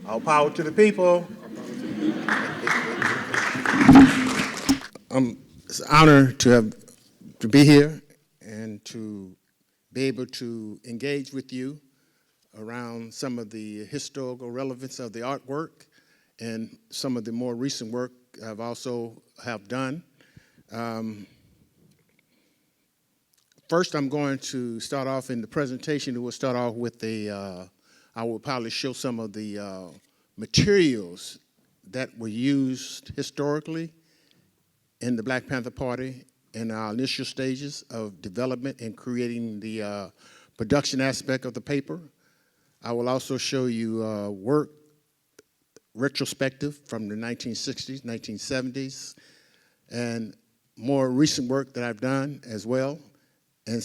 All power to the people. It's an honor to be here and to be able to engage with you around some of the historical relevance of the artwork and some of the more recent work I've also have done. First, I'm going to start off in the presentation. We'll start off with I will probably show some of the materials that were used historically in the Black Panther Party in our initial stages of development and creating the production aspect of the paper. I will also show you work retrospective from the 1960s, 1970s, and more recent work that I've done as well, and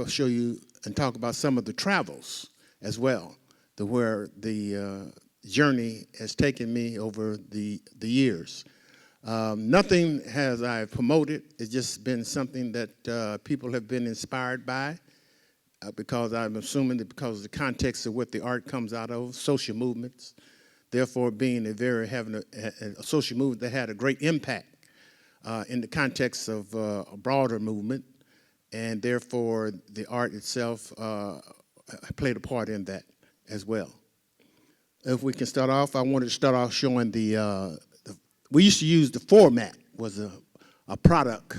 show you and talk about some of the travels as well, where the journey has taken me over the years. Nothing has I promoted. It's just been something that people have been inspired by because I'm assuming that because of the context of what the art comes out of, social movements, therefore being having a social movement that had a great impact in the context of a broader movement, and therefore the art itself played a part in that as well. If we can start off, I wanted to start off showing we used to use the format was a product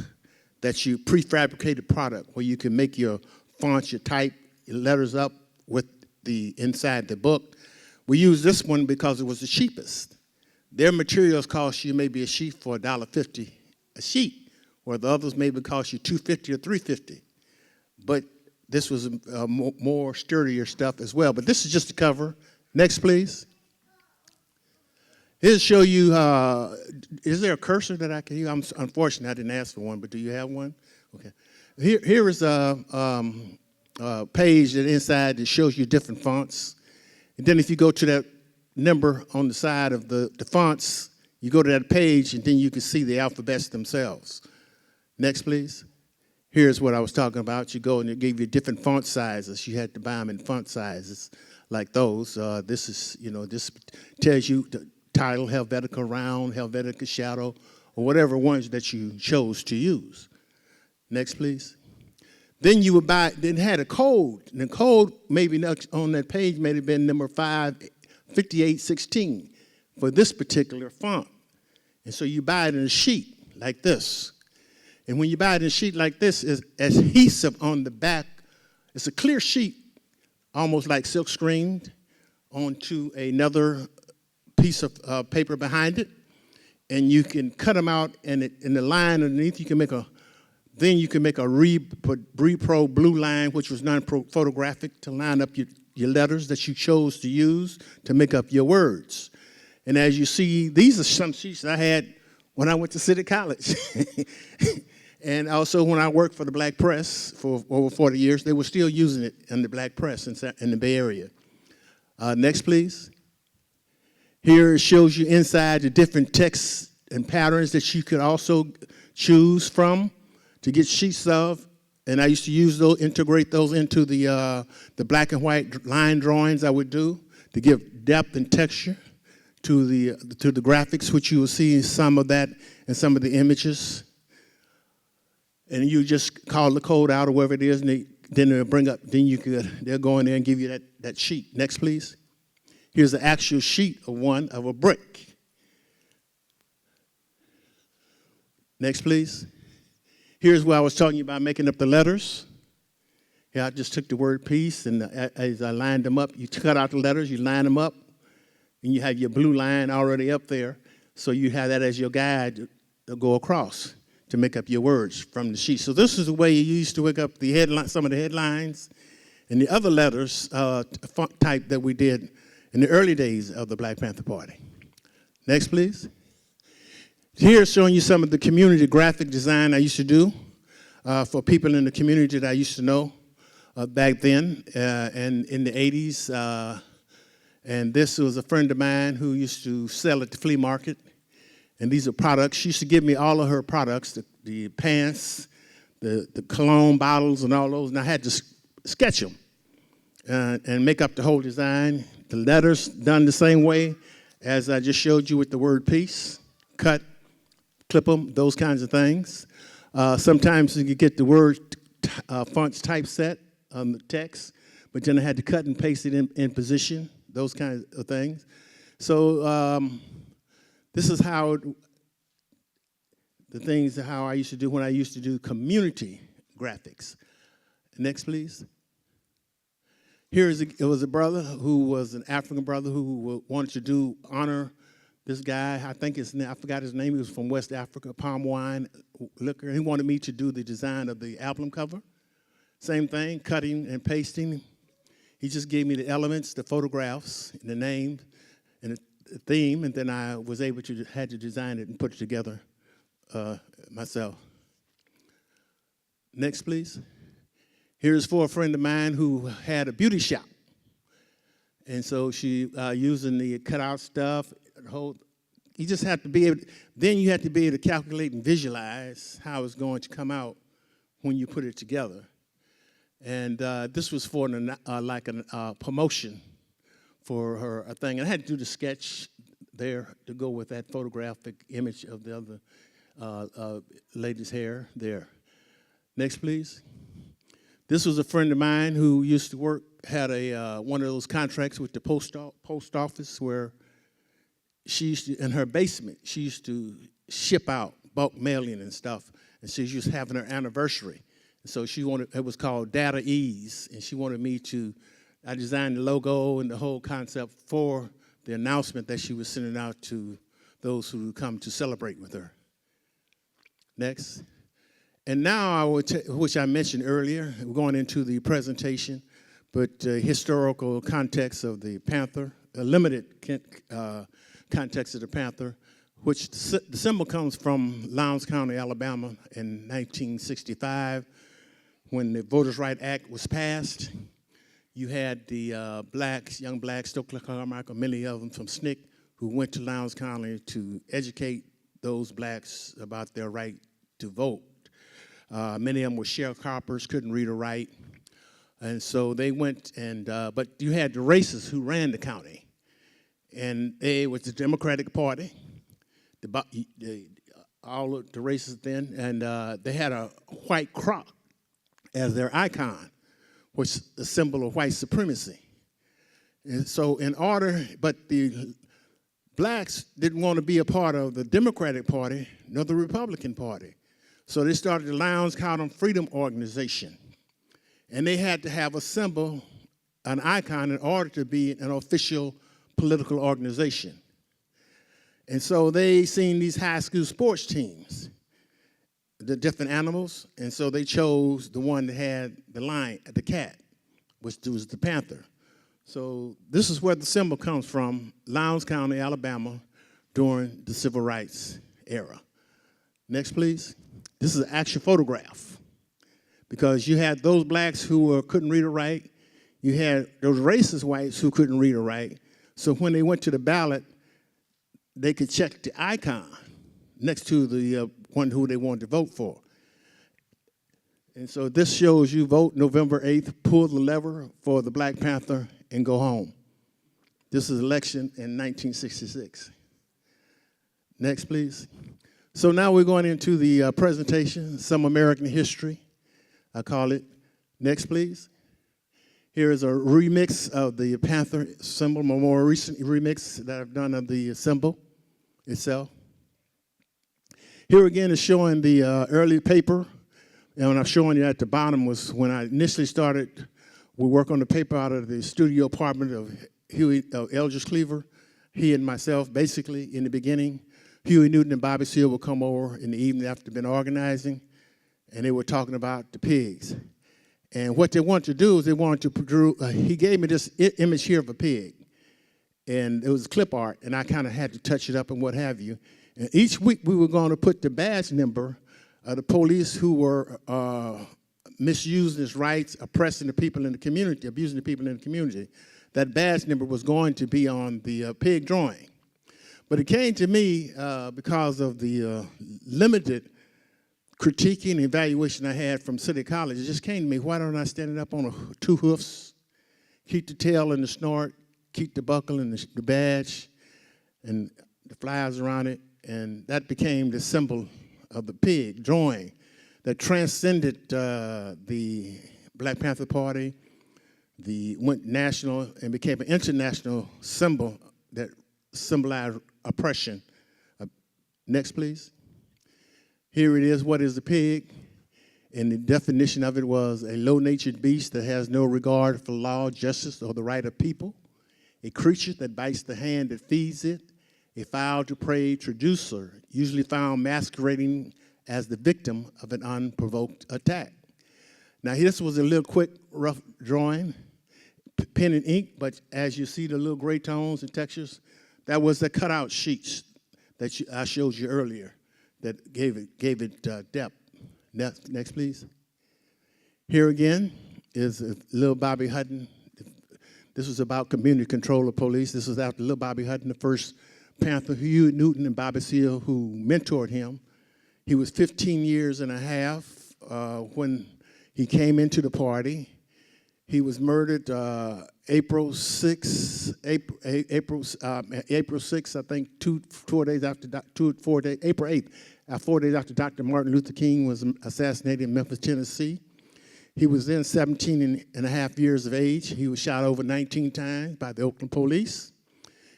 that you prefabricated product where you can make your fonts, your type, your letters up with the inside the book. We used this one because it was the cheapest. Their materials cost you maybe a sheet for $1.50 a sheet, where the others maybe cost you $2.50 or $3.50. But this was more sturdier stuff as well. But this is just the cover. Next, please. Here's show you, is there a cursor that I can use? I'm unfortunate I didn't ask for one, but do you have one? Okay. Here is a page that inside that shows you different fonts. And then if you go to that number on the side of the fonts, you go to that page and then you can see the alphabets themselves. Next, please. Here's what I was talking about. You go and it gave you different font sizes. You had to buy them in font sizes like those. This is, this tells you the title, Helvetica Round, Helvetica Shadow, or whatever ones that you chose to use. Next, please. Then you would buy, then had a code. And the code maybe on that page may have been number 55816 for this particular font. And so you buy it in a sheet like this. And when you buy it in a sheet like this, is adhesive on the back. It's a clear sheet, almost like silk screened, onto another piece of paper behind it. And you can cut them out, and in the line underneath, you can make a Repro blue line, which was non-photographic, to line up your letters that you chose to use to make up your words. And as you see, these are some sheets I had when I went to City College. And also when I worked for the Black Press for over 40 years, they were still using it in the Black Press in the Bay Area. Next, please. Here it shows you inside the different texts and patterns that you could also choose from to get sheets of. And I used to use those, integrate those into the black and white line drawings I would do to give depth and texture to the graphics, which you will see some of that in some of the images. And you just call the code out or whatever it is, and then they'll they'll go in there and give you that sheet. Next, please. Here's the actual sheet of a brick. Next, please. Here's where I was talking about making up the letters. Here I just took the word peace, and as I lined them up, you cut out the letters, you line them up, and you have your blue line already up there, so you have that as your guide to go across to make up your words from the sheet. So this is the way you used to wake up some of the headlines and the other letters font type that we did in the early days of the Black Panther Party. Next, please. Here's showing you some of the community graphic design I used to do for people in the community that I used to know back then and in the 80s. And this was a friend of mine who used to sell at the flea market. And these are products. She used to give me all of her products, the pants, the cologne bottles and all those. And I had to sketch them and make up the whole design, The letters done the same way as I just showed you with the word peace. Cut, clip them, those kinds of things. Sometimes you get the word fonts typeset on the text, but then I had to cut and paste it in position, those kinds of things. So this is how I used to do when I used to do community graphics. Next, please. It was a brother who was an African brother who wanted to honor this guy. I forgot his name. He was from West Africa, palm wine liquor. He wanted me to do the design of the album cover. Same thing, cutting and pasting. He just gave me the elements, the photographs, and the name, and the theme, and then I was able to had to design it and put it together myself. Next, please. Here's for a friend of mine who had a beauty shop. And so she, using the cutout stuff, you just have to be able, then you have to be able to calculate and visualize how it's going to come out when you put it together. And this was for a promotion for her thing. And I had to do the sketch there to go with that photographic image of the other lady's hair there. Next, please. This was a friend of mine who used to had one of those contracts with the post office where she used to, in her basement, she used to ship out bulk mailing and stuff. And she was having her anniversary. And so it was called Data Ease. And she wanted me I designed the logo and the whole concept for the announcement that she was sending out to those who would come to celebrate with her. Next. And now, which I mentioned earlier, we're going into the presentation, but historical context of the Panther, a limited context of the Panther, which the symbol comes from Lowndes County, Alabama in 1965 when the Voters' Rights Act was passed. You had the young blacks, Stokely Carmichael, many of them from SNCC, who went to Lowndes County to educate those blacks about their right to vote. Many of them were sharecroppers, couldn't read or write. And so they went but you had the racists who ran the county. And they was the Democratic Party, all of the racists then, and they had a white croc as their icon, which is a symbol of white supremacy. And so but the blacks didn't want to be a part of the Democratic Party nor the Republican Party. So they started the Lowndes County Freedom Organization. And they had to have a symbol, an icon, in order to be an official political organization. And so they seen these high school sports teams, the different animals, and so they chose the one that had the cat, which was the panther. So this is where the symbol comes from, Lowndes County, Alabama, during the Civil Rights era. Next, please. This is an actual photograph because you had those blacks who couldn't read or write. You had those racist whites who couldn't read or write. So when they went to the ballot, they could check the icon next to the one who they wanted to vote for. And so this shows you vote November 8th, pull the lever for the Black Panther and go home. This is election in 1966. Next, please. So now we're going into the presentation, Some American History, I call it. Next, please. Here is a remix of the Panther symbol, a more recent remix that I've done of the symbol itself. Here again is showing the early paper, and what I'm showing you at the bottom was when I initially started, we work on the paper out of the studio apartment of Eldridge Cleaver, he and myself, basically, in the beginning. Huey Newton and Bobby Seale would come over in the evening after been organizing, and they were talking about the pigs. And what they wanted to do is they wanted to produce, he gave me this image here of a pig, and it was clip art, and I kind of had to touch it up and what have you. And each week we were going to put the badge number of the police who were misusing his rights, oppressing the people in the community, abusing the people in the community. That badge number was going to be on the pig drawing. But it came to me because of the limited critiquing and evaluation I had from City College. It just came to me, why don't I stand it up on two hoofs, keep the tail and the snort, keep the buckle and the badge and the flags around it, and that became the symbol of the pig drawing that transcended the Black Panther Party, went national and became an international symbol that symbolized oppression. Next, please. Here it is. What is a pig? And the definition of it was a low-natured beast that has no regard for law, justice, or the right of people, a creature that bites the hand that feeds it, a foul, depraved traducer, usually found masquerading as the victim of an unprovoked attack. Now, this was a little quick, rough drawing, pen and ink, but as you see the little gray tones and textures, that was the cutout sheets that I showed you earlier that gave it depth. Next, please. Here again is little Bobby Hutton. This was about community control of police. This was after little Bobby Hutton, the first Panther, Hugh Newton and Bobby Seale, who mentored him. He was 15 years and a half when he came into the party. He was murdered April 6, I think, 4 days after, April 8th, 4 days after Dr. Martin Luther King was assassinated in Memphis, Tennessee. He was then 17 and a half years of age. He was shot over 19 times by the Oakland police.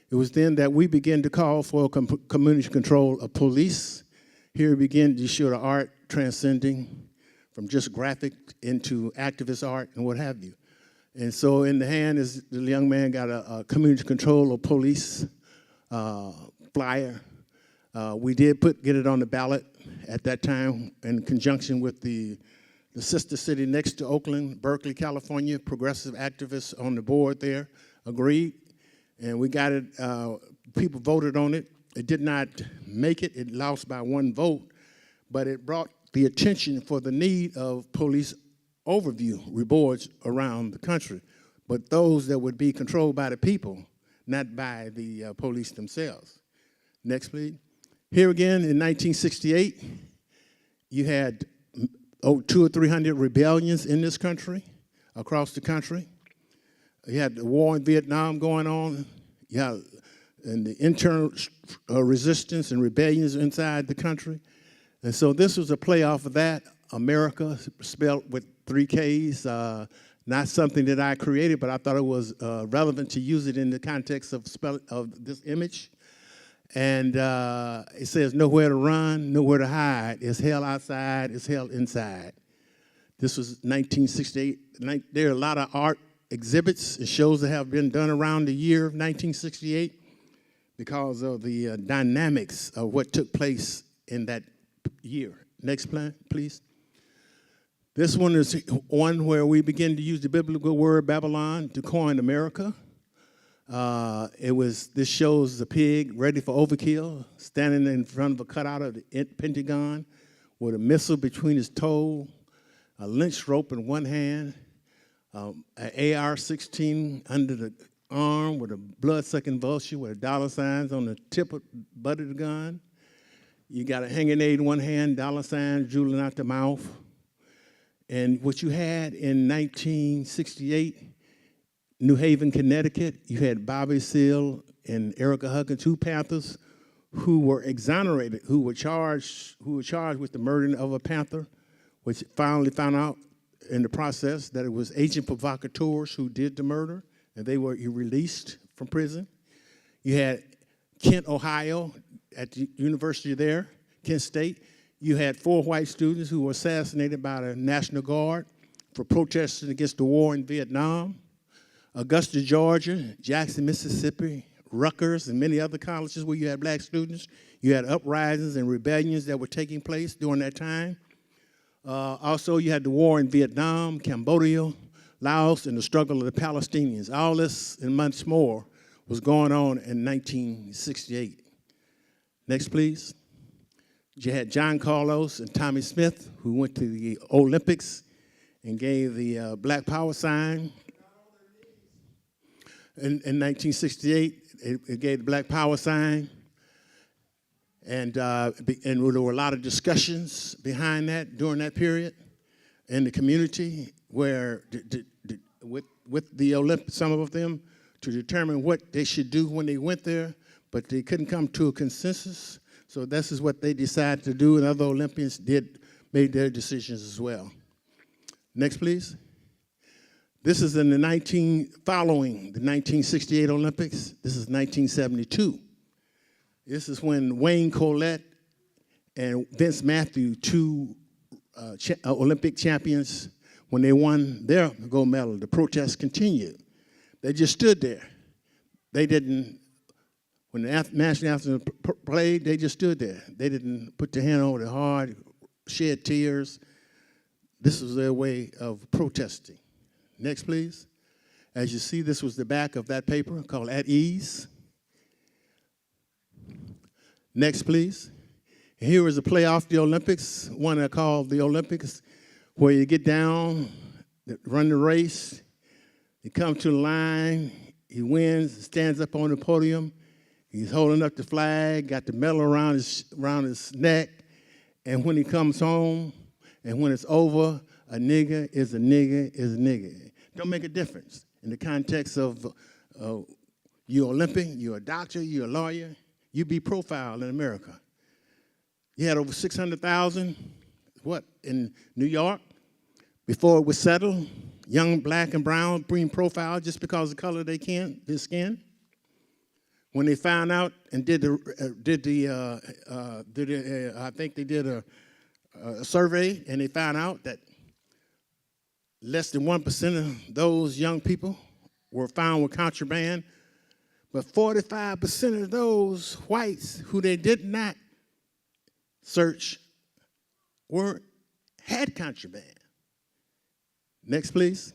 It was then that we began to call for community control of police. Here we begin to show the art transcending from just graphic into activist art and what have you. And so in the hand is the young man got a community control of police flyer. We did get it on the ballot at that time in conjunction with the sister city next to Oakland, Berkeley, California. Progressive activists on the board there agreed, and we got it. People voted on it. It did not make it. It lost by 1 vote, but it brought the attention for the need of police overview boards around the country, but those that would be controlled by the people, not by the police themselves. Next, please. Here again in 1968, you had 200 or 300 rebellions in this country, across the country. You had the war in Vietnam going on. You had and the internal resistance and rebellions inside the country. And so this was a play off of that. America, spelled with 3 Ks, not something that I created, but I thought it was relevant to use it in the context of this image. And it says, nowhere to run, nowhere to hide. It's hell outside, it's hell inside. This was 1968. There are a lot of art exhibits and shows that have been done around the year of 1968 because of the dynamics of what took place in that year. Next plan, please. This one is one where we begin to use the biblical word Babylon to coin America. This shows the pig ready for overkill, standing in front of a cutout of the Pentagon with a missile between his toe, a lynch rope in one hand, an AR-16 under the arm with a blood-sucking vulture with dollar signs on the tip of butt of the gun. You got a hanging aid in one hand, dollar signs drooling out the mouth. And what you had in 1968, New Haven, Connecticut, you had Bowie Seale and Erica Hutton, 2 Panthers, who were exonerated, who were charged with the murder of a Panther, which finally found out in the process that it was agent provocateurs who did the murder, and they were released from prison. You had Kent, Ohio, at the university there, Kent State. You had 4 white students who were assassinated by the National Guard for protesting against the war in Vietnam. Augusta, Georgia, Jackson, Mississippi, Rutgers, and many other colleges where you had black students. You had uprisings and rebellions that were taking place during that time. Also, you had the war in Vietnam, Cambodia, Laos, and the struggle of the Palestinians. All this and much more was going on in 1968. Next, please. You had John Carlos and Tommy Smith, who went to the Olympics and gave the Black Power sign. In 1968, it gave the Black Power sign. And there were a lot of discussions behind that during that period in the community where with the Olympics, some of them to determine what they should do when they went there, but they couldn't come to a consensus. So this is what they decided to do, and other Olympians made their decisions as well. Next, please. This is in the following the 1968 Olympics. This is 1972. This is when Wayne Collette and Vince Matthew, two Olympic champions, when they won their gold medal, the protests continued. They just stood there. They didn't, when the national anthem played, they just stood there. They didn't put their hand over their heart, shed tears. This was their way of protesting. Next, please. As you see, this was the back of that paper called At Ease. Next, please. Here is a play off the Olympics, one I call the Olympics, where you get down, run the race, you come to the line, he wins, stands up on the podium, he's holding up the flag, got the medal around his neck, and when he comes home, and when it's over, a nigger is a nigger is a nigger. Don't make a difference. In the context of you're Olympic, you're a doctor, you're a lawyer, you be profiled in America. You had over 600,000, in New York, before it was settled, young black and brown being profiled just because of the color their skin. When they found out and I think they did a survey, and they found out that less than 1% of those young people were found with contraband, but 45% of those whites who they did not search had contraband. Next, please.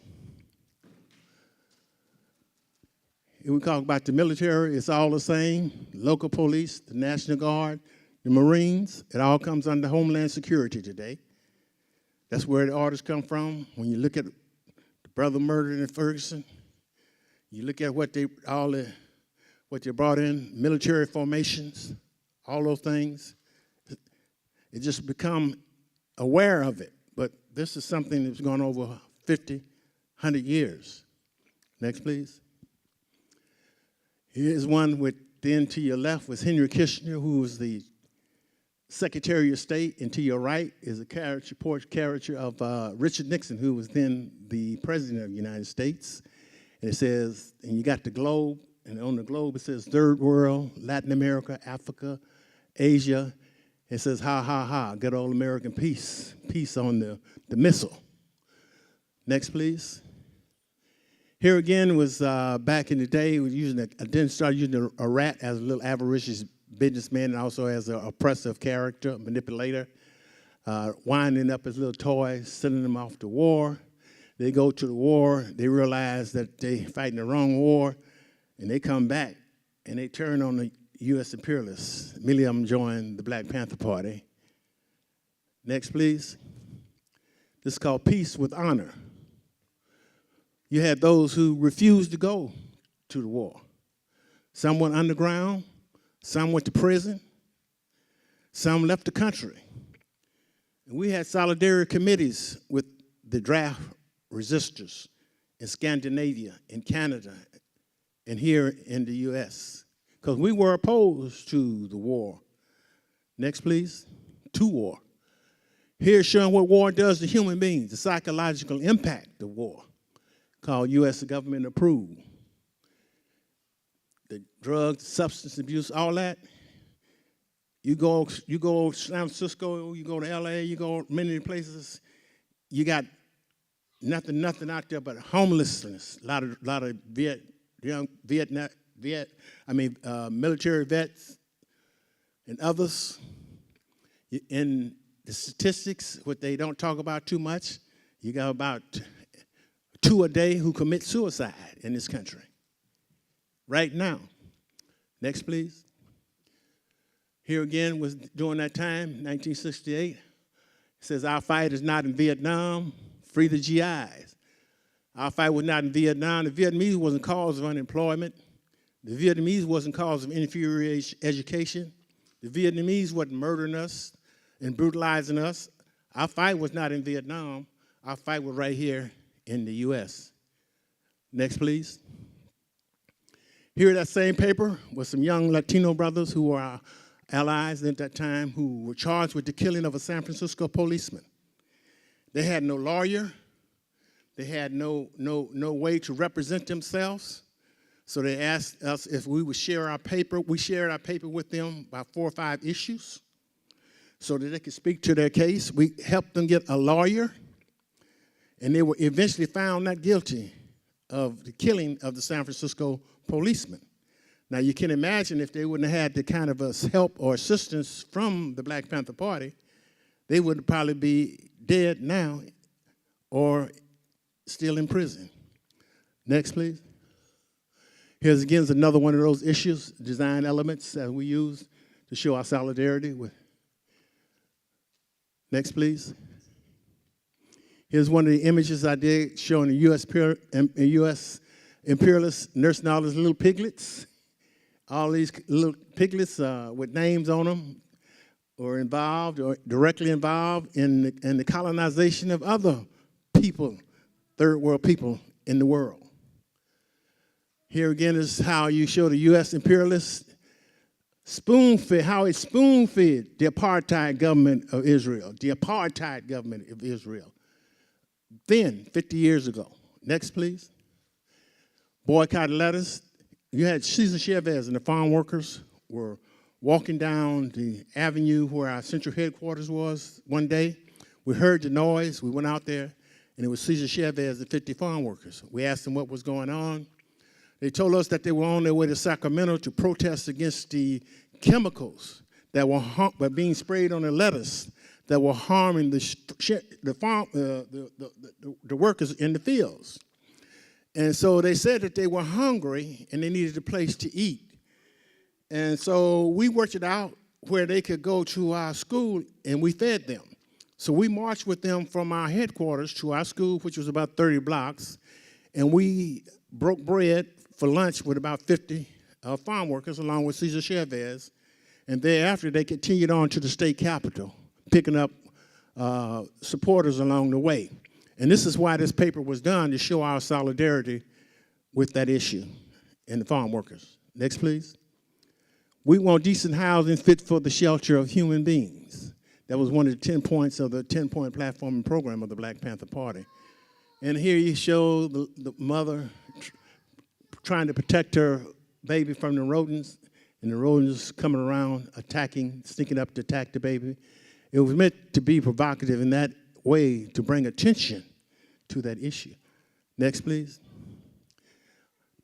Here we talk about the military. It's all the same. Local police, the National Guard, the Marines. It all comes under Homeland Security today. That's where the orders come from. When you look at the brother murdered in Ferguson, you look at what they brought in, military formations, all those things. It just become aware of it. But this is something that's gone over 50, 100 years. Next, please. Here's one then to your left was Henry Kissinger, who was the Secretary of State, and to your right is a caricature of Richard Nixon, who was then the President of the United States. And it says, and you got the globe, and on the globe it says Third World, Latin America, Africa, Asia. It says, ha, ha, ha, good old American peace, peace on the missile. Next, please. Here again was back in the day, I didn't start using a rat as a little avaricious businessman and also as an oppressive character, manipulator, winding up his little toys, sending them off to war. They go to the war, they realize that they're fighting the wrong war, and they come back and they turn on the U.S. imperialists. Many of them joined the Black Panther Party. Next, please. This is called Peace with Honor. You had those who refused to go to the war. Some went underground, some went to prison, some left the country. And we had solidarity committees with the draft resistors in Scandinavia, in Canada, and here in the U.S., because we were opposed to the war. Next, please. To war. Here's showing what war does to human beings, the psychological impact of war, called U.S. government approved. The drugs, substance abuse, all that. You go to San Francisco, you go to L.A., you go many places, you got nothing out there but homelessness. A lot of military vets and others. In the statistics, what they don't talk about too much, you got about 2 a day who commit suicide in this country right now. Next, please. Here again was during that time, 1968. It says, our fight is not in Vietnam, free the GIs. Our fight was not in Vietnam. The Vietnamese wasn't cause of unemployment. The Vietnamese wasn't cause of inferior education. The Vietnamese wasn't murdering us and brutalizing us. Our fight was not in Vietnam. Our fight was right here in the U.S. Next, please. Here, that same paper was some young Latino brothers who were our allies at that time who were charged with the killing of a San Francisco policeman. They had no lawyer. They had no way to represent themselves. So they asked us if we would share our paper. We shared our paper with them, about 4 or 5 issues, so that they could speak to their case. We helped them get a lawyer, and they were eventually found not guilty of the killing of the San Francisco policeman. Now, you can imagine if they wouldn't have had the kind of help or assistance from the Black Panther Party, they would probably be dead now or still in prison. Next, please. Here's again another one of those issues, design elements that we use to show our solidarity with. Next, please. Here's one of the images I did showing the U.S. imperialists nursing all these little piglets. All these little piglets with names on them were involved or directly involved in the colonization of other people, third world people in the world. Here again is how you show the U.S. imperialists how it spoon-fed the apartheid government of Israel, then, 50 years ago. Next, please. Boycott letters. You had Cesar Chavez and the farm workers were walking down the avenue where our central headquarters was one day. We heard the noise. We went out there, and it was Cesar Chavez and 50 farm workers. We asked them what was going on. They told us that they were on their way to Sacramento to protest against the chemicals that were being sprayed on the lettuce that were harming the workers in the fields. And so they said that they were hungry and they needed a place to eat. And so we worked it out where they could go to our school and we fed them. So we marched with them from our headquarters to our school, which was about 30 blocks, and we broke bread for lunch with about 50 farm workers along with Cesar Chavez. And thereafter, they continued on to the state capitol, picking up supporters along the way. And this is why this paper was done, to show our solidarity with that issue and the farm workers. Next, please. We want decent housing fit for the shelter of human beings. That was one of the 10 points of the 10-point platform and program of the Black Panther Party. And here you show the mother trying to protect her baby from the rodents, and the rodents coming around, attacking, sneaking up to attack the baby. It was meant to be provocative in that way to bring attention to that issue. Next, please.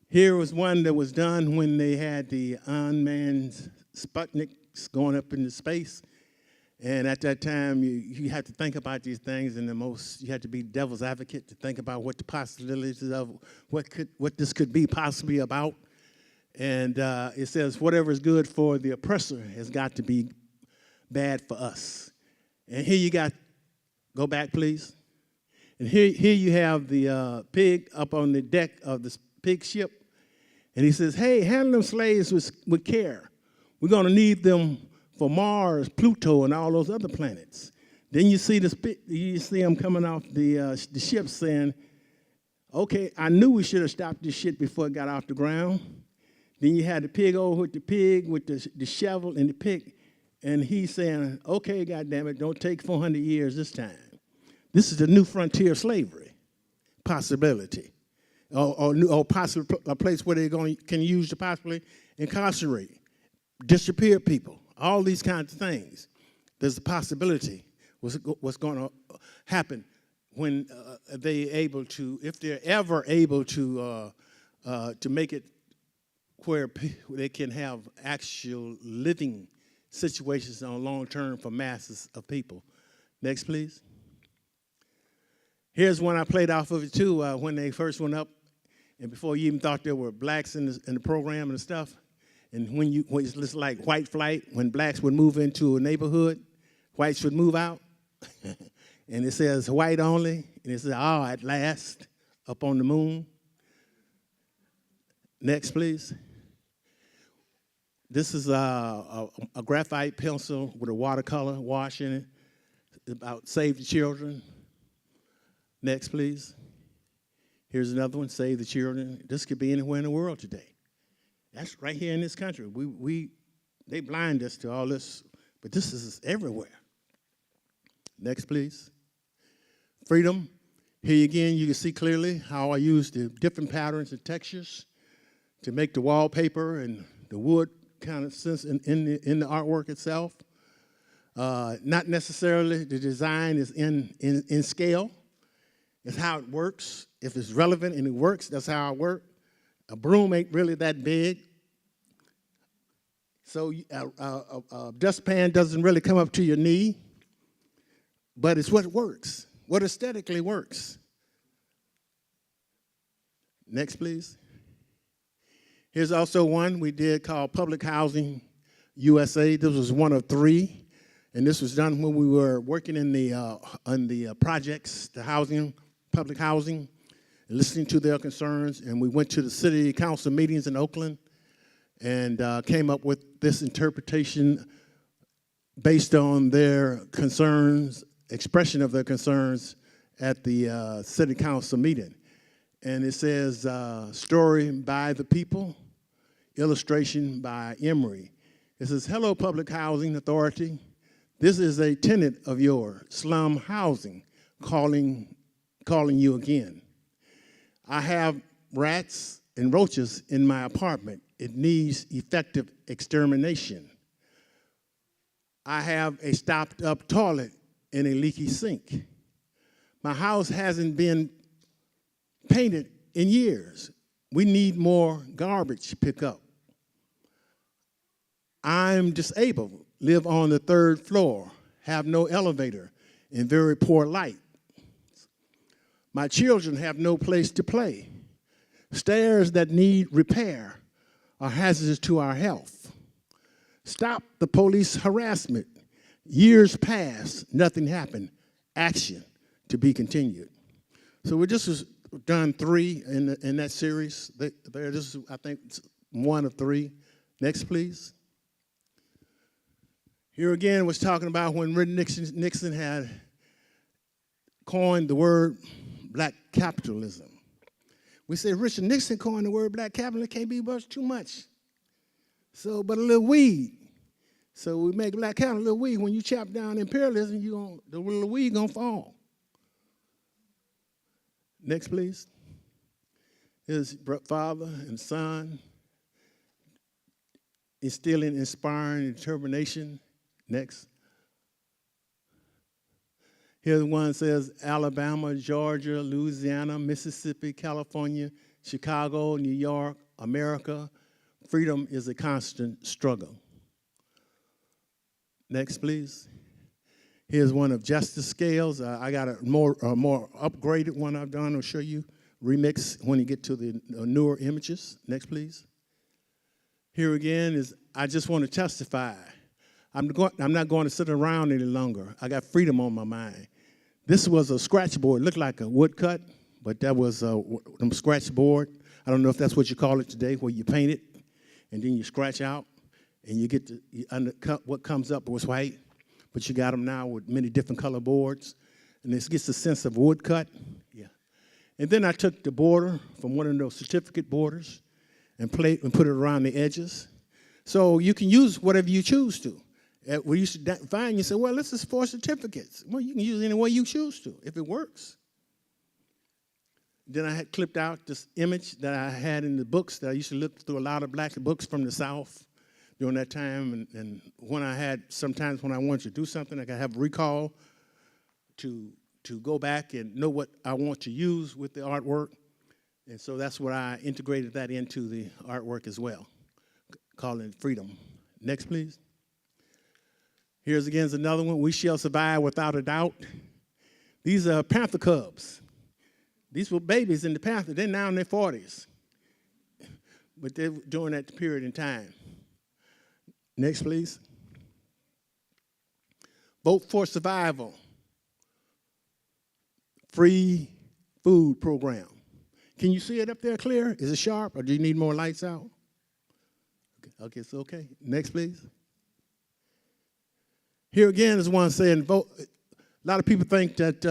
Here was one that was done when they had the unmanned Sputniks going up into space. And at that time, you had to think about these things in you had to be devil's advocate to think about what the possibilities of what this could be possibly about. And it says, whatever is good for the oppressor has got to be bad for us. And here you got, go back, please. And here you have the pig up on the deck of the pig ship. And he says, hey, handle them slaves with care. We're going to need them for Mars, Pluto, and all those other planets. Then you see them coming off the ship saying, okay, I knew we should have stopped this shit before it got off the ground. Then you had the pig over with the pig with the shovel and the pick, and he's saying, okay, goddammit, don't take 400 years this time. This is the new frontier of slavery possibility, or possibly a place where they can use to possibly incarcerate, disappear people, all these kinds of things. There's a possibility what's going to happen when if they're ever able to make it where they can have actual living situations on long term for masses of people. Next, please. Here's one I played off of it too when they first went up, and before you even thought there were blacks in the program and stuff. And when it's like white flight, when blacks would move into a neighborhood, whites would move out. And it says white only, and it says, oh, at last, up on the moon. Next, please. This is a graphite pencil with a watercolor wash in it. It's about Save the Children. Next, please. Here's another one, Save the Children. This could be anywhere in the world today. That's right here in this country. They blind us to all this, but this is everywhere. Next, please. Freedom. Here again, you can see clearly how I use the different patterns and textures to make the wallpaper and the wood kind of sense in the artwork itself. Not necessarily the design is in scale. It's how it works. If it's relevant and it works, that's how I work. A broom ain't really that big. So a dustpan doesn't really come up to your knee, but it's what works, what aesthetically works. Next, please. Here's also one we did called Public Housing USA. This was one of 3, and this was done when we were working in the projects, the housing, public housing, and listening to their concerns. And we went to the city council meetings in Oakland and came up with this interpretation based on their concerns, expression of their concerns at the city council meeting. And it says, story by the people, illustration by Emory. It says, hello, Public Housing Authority. This is a tenant of your slum housing calling you again. I have rats and roaches in my apartment. It needs effective extermination. I have a stopped up toilet and a leaky sink. My house hasn't been painted in years. We need more garbage pickup. I'm disabled, live on the 3rd floor, have no elevator, and very poor light. My children have no place to play. Stairs that need repair are hazardous to our health. Stop the police harassment. Years pass, nothing happened. Action to be continued. So we just was done 3 in that series. This is, I think, 1 of 3. Next, please. Here again was talking about when Nixon had coined the word black capitalism. We said Richard Nixon coined the word black capitalism, can't be much too much. So, but a little weed. So we make black capitalism a little weed. When you chop down imperialism, the little weed gonna fall. Next, please. His father and son instilling, inspiring determination. Next. Here's one that says Alabama, Georgia, Louisiana, Mississippi, California, Chicago, New York, America. Freedom is a constant struggle. Next, please. Here's one of Justice Scales. I got a more upgraded one I've done. I'll show you. Remix when you get to the newer images. Next, please. Here again is I just want to testify. I'm not going to sit around any longer. I got freedom on my mind. This was a scratch board. It looked like a woodcut, but that was a scratch board. I don't know if that's what you call it today, where you paint it, and then you scratch out, and you get what comes up was white, but you got them now with many different color boards, and this gets a sense of woodcut. Yeah. And then I took the border from one of those certificate borders and put it around the edges. So you can use whatever you choose to. We used to find, you say, well, this is for certificates. Well, you can use it any way you choose to, if it works. Then I had clipped out this image that I had in the books that I used to look through a lot of black books from the South during that time. And when I had, sometimes when I wanted to do something, I could have recall to go back and know what I want to use with the artwork. And so that's what I integrated that into the artwork as well, calling it Freedom. Next, please. Here's again another one, We Shall Survive Without a Doubt. These are Panther Cubs. These were babies in the Panther. They're now in their 40s. But they're during that period in time. Next, please. Vote for Survival. Free food program. Can you see it up there clear? Is it sharp, or do you need more lights out? Okay, it's okay. Next, please. Here again is one saying, vote. A lot of people think that,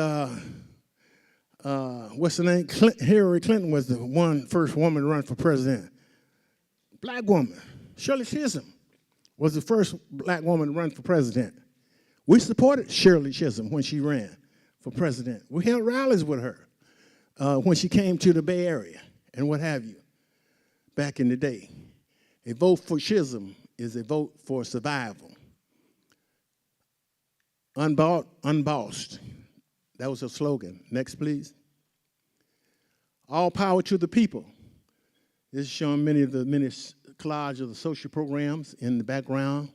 what's the name? Hillary Clinton was the first woman to run for president. Black woman, Shirley Chisholm, was the first black woman to run for president. We supported Shirley Chisholm when she ran for president. We held rallies with her when she came to the Bay Area and what have you back in the day. A vote for Chisholm is a vote for survival. Unbought, unbossed. That was a slogan. Next, please. All power to the people. This is showing many collage of the social programs in the background.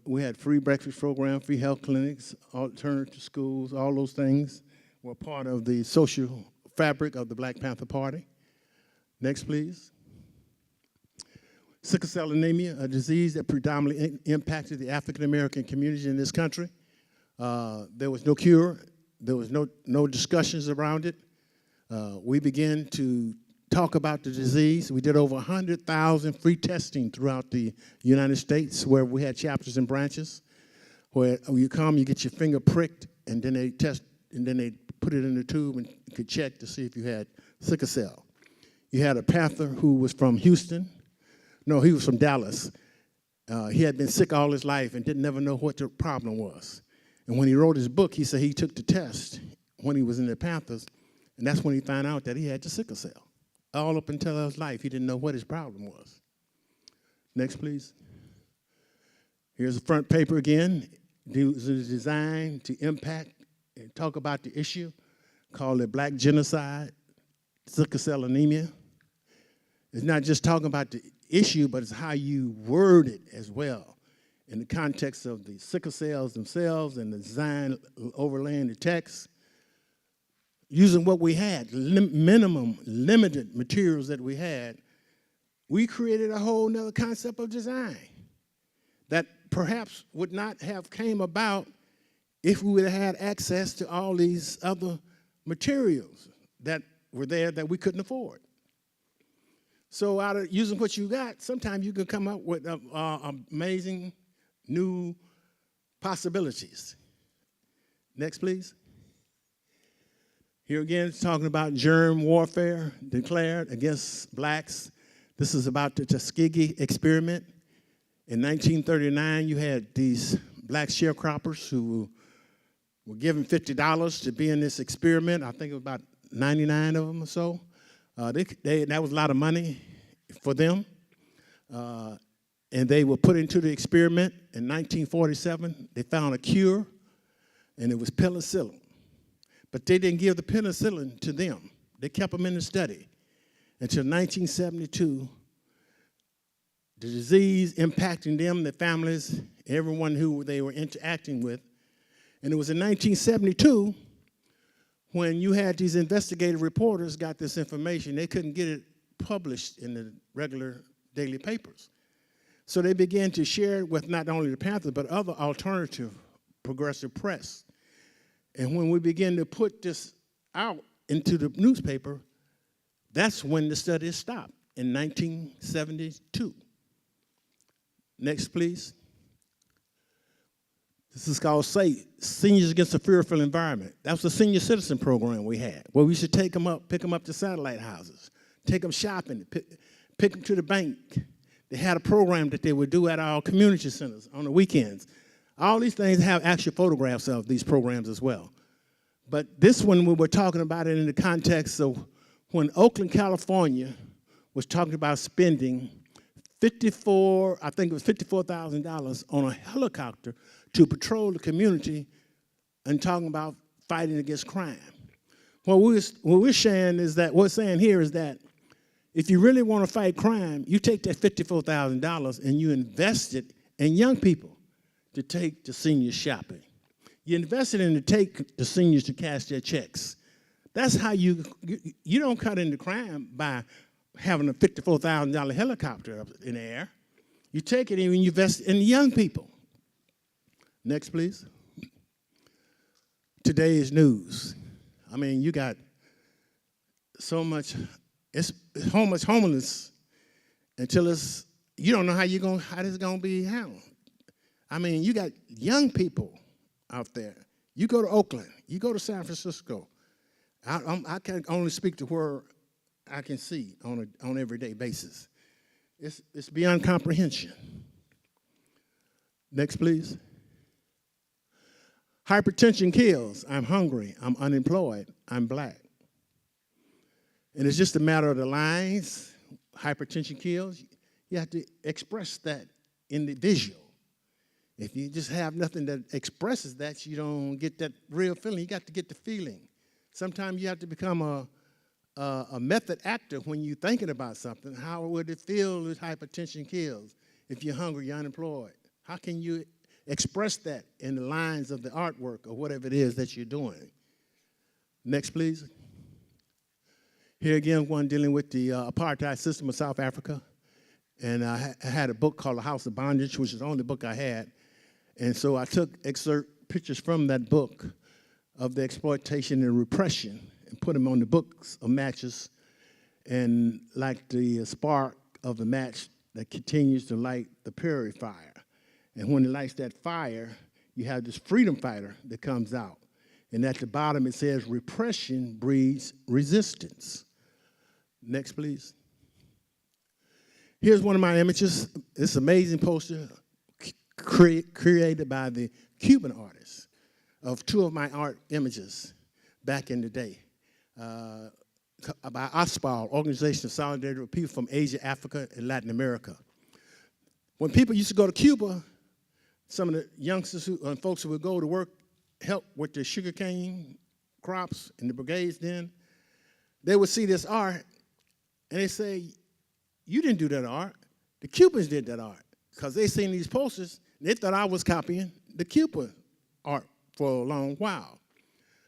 We had free breakfast program, free health clinics, alternative schools, all those things were part of the social fabric of the Black Panther Party. Next, please. Sickle cell anemia, a disease that predominantly impacted the African-American community in this country. There was no cure. There was no discussions around it. We began to talk about the disease. We did over 100,000 free testing throughout the United States where we had chapters and branches where you come, you get your finger pricked, and then they test, and then they put it in the tube and you could check to see if you had sickle cell. You had a Panther who was from Houston. No, he was from Dallas. He had been sick all his life and didn't never know what the problem was. And when he wrote his book, he said he took the test when he was in the Panthers, and that's when he found out that he had the sickle cell. All up until his life, he didn't know what his problem was. Next, please. Here's the front paper again. It was designed to impact and talk about the issue, called it Black Genocide, Sickle Cell Anemia. It's not just talking about the issue, but it's how you word it as well in the context of the sickle cells themselves and the design overlaying the text. Using what we had, limited materials that we had, we created a whole nother concept of design that perhaps would not have came about if we would have had access to all these other materials that were there that we couldn't afford. So out of using what you got, sometimes you can come up with amazing new possibilities. Next, please. Here again, it's talking about germ warfare declared against blacks. This is about the Tuskegee experiment. In 1939, you had these black sharecroppers who were given $50 to be in this experiment. I think it was about 99 of them or so. That was a lot of money for them. And they were put into the experiment. In 1947, they found a cure, and it was penicillin. But they didn't give the penicillin to them. They kept them in the study until 1972. The disease impacting them, their families, everyone who they were interacting with. And it was in 1972 when you had these investigative reporters got this information. They couldn't get it published in the regular daily papers. So they began to share it with not only the Panthers, but other alternative progressive press. And when we began to put this out into the newspaper, that's when the study stopped, in 1972. Next, please. This is called SAFE, Seniors Against a Fearful Environment. That was the senior citizen program we had, where we should take them up, pick them up to satellite houses, take them shopping, pick them to the bank. They had a program that they would do at our community centers on the weekends. All these things have actual photographs of these programs as well. But this one, we were talking about it in the context of when Oakland, California was talking about spending $54,000 on a helicopter to patrol the community and talking about fighting against crime. What we're saying is that, what's saying here is that if you really want to fight crime, you take that $54,000 and you invest it in young people to take the seniors shopping. You invested in to take the seniors to cash their checks. That's how you don't cut into crime by having a $54,000 helicopter up in the air. You take it and you invest in the young people. Next, please. Today's news. I mean, you got so much, it's homeless until you don't know how this is gonna be handled. I mean, you got young people out there. You go to Oakland, you go to San Francisco. I can only speak to where I can see on an everyday basis. It's beyond comprehension. Next, please. Hypertension kills. I'm hungry. I'm unemployed. I'm black. And it's just a matter of the lines. Hypertension kills. You have to express that in the visual. If you just have nothing that expresses that, you don't get that real feeling. You got to get the feeling. Sometimes you have to become a method actor when you're thinking about something. How would it feel if hypertension kills? If you're hungry, you're unemployed. How can you express that in the lines of the artwork or whatever it is that you're doing? Next, please. Here again, one dealing with the apartheid system of South Africa. And I had a book called The House of Bondage, which is the only book I had. And so I took excerpt pictures from that book of the exploitation and repression and put them on the books of matches. And like the spark of the match that continues to light the prairie fire. And when it lights that fire, you have this freedom fighter that comes out. And at the bottom it says, repression breeds resistance. Next, please. Here's one of my images. This amazing poster created by the Cuban artists of two of my art images back in the day. By OSPAL, Organization of Solidarity with People from Asia, Africa, and Latin America. When people used to go to Cuba, some of the youngsters and folks who would go to work, help with the sugarcane crops in the brigades then, they would see this art and they say, you didn't do that art. The Cubans did that art. Because they seen these posters, and they thought I was copying the Cuban art for a long while.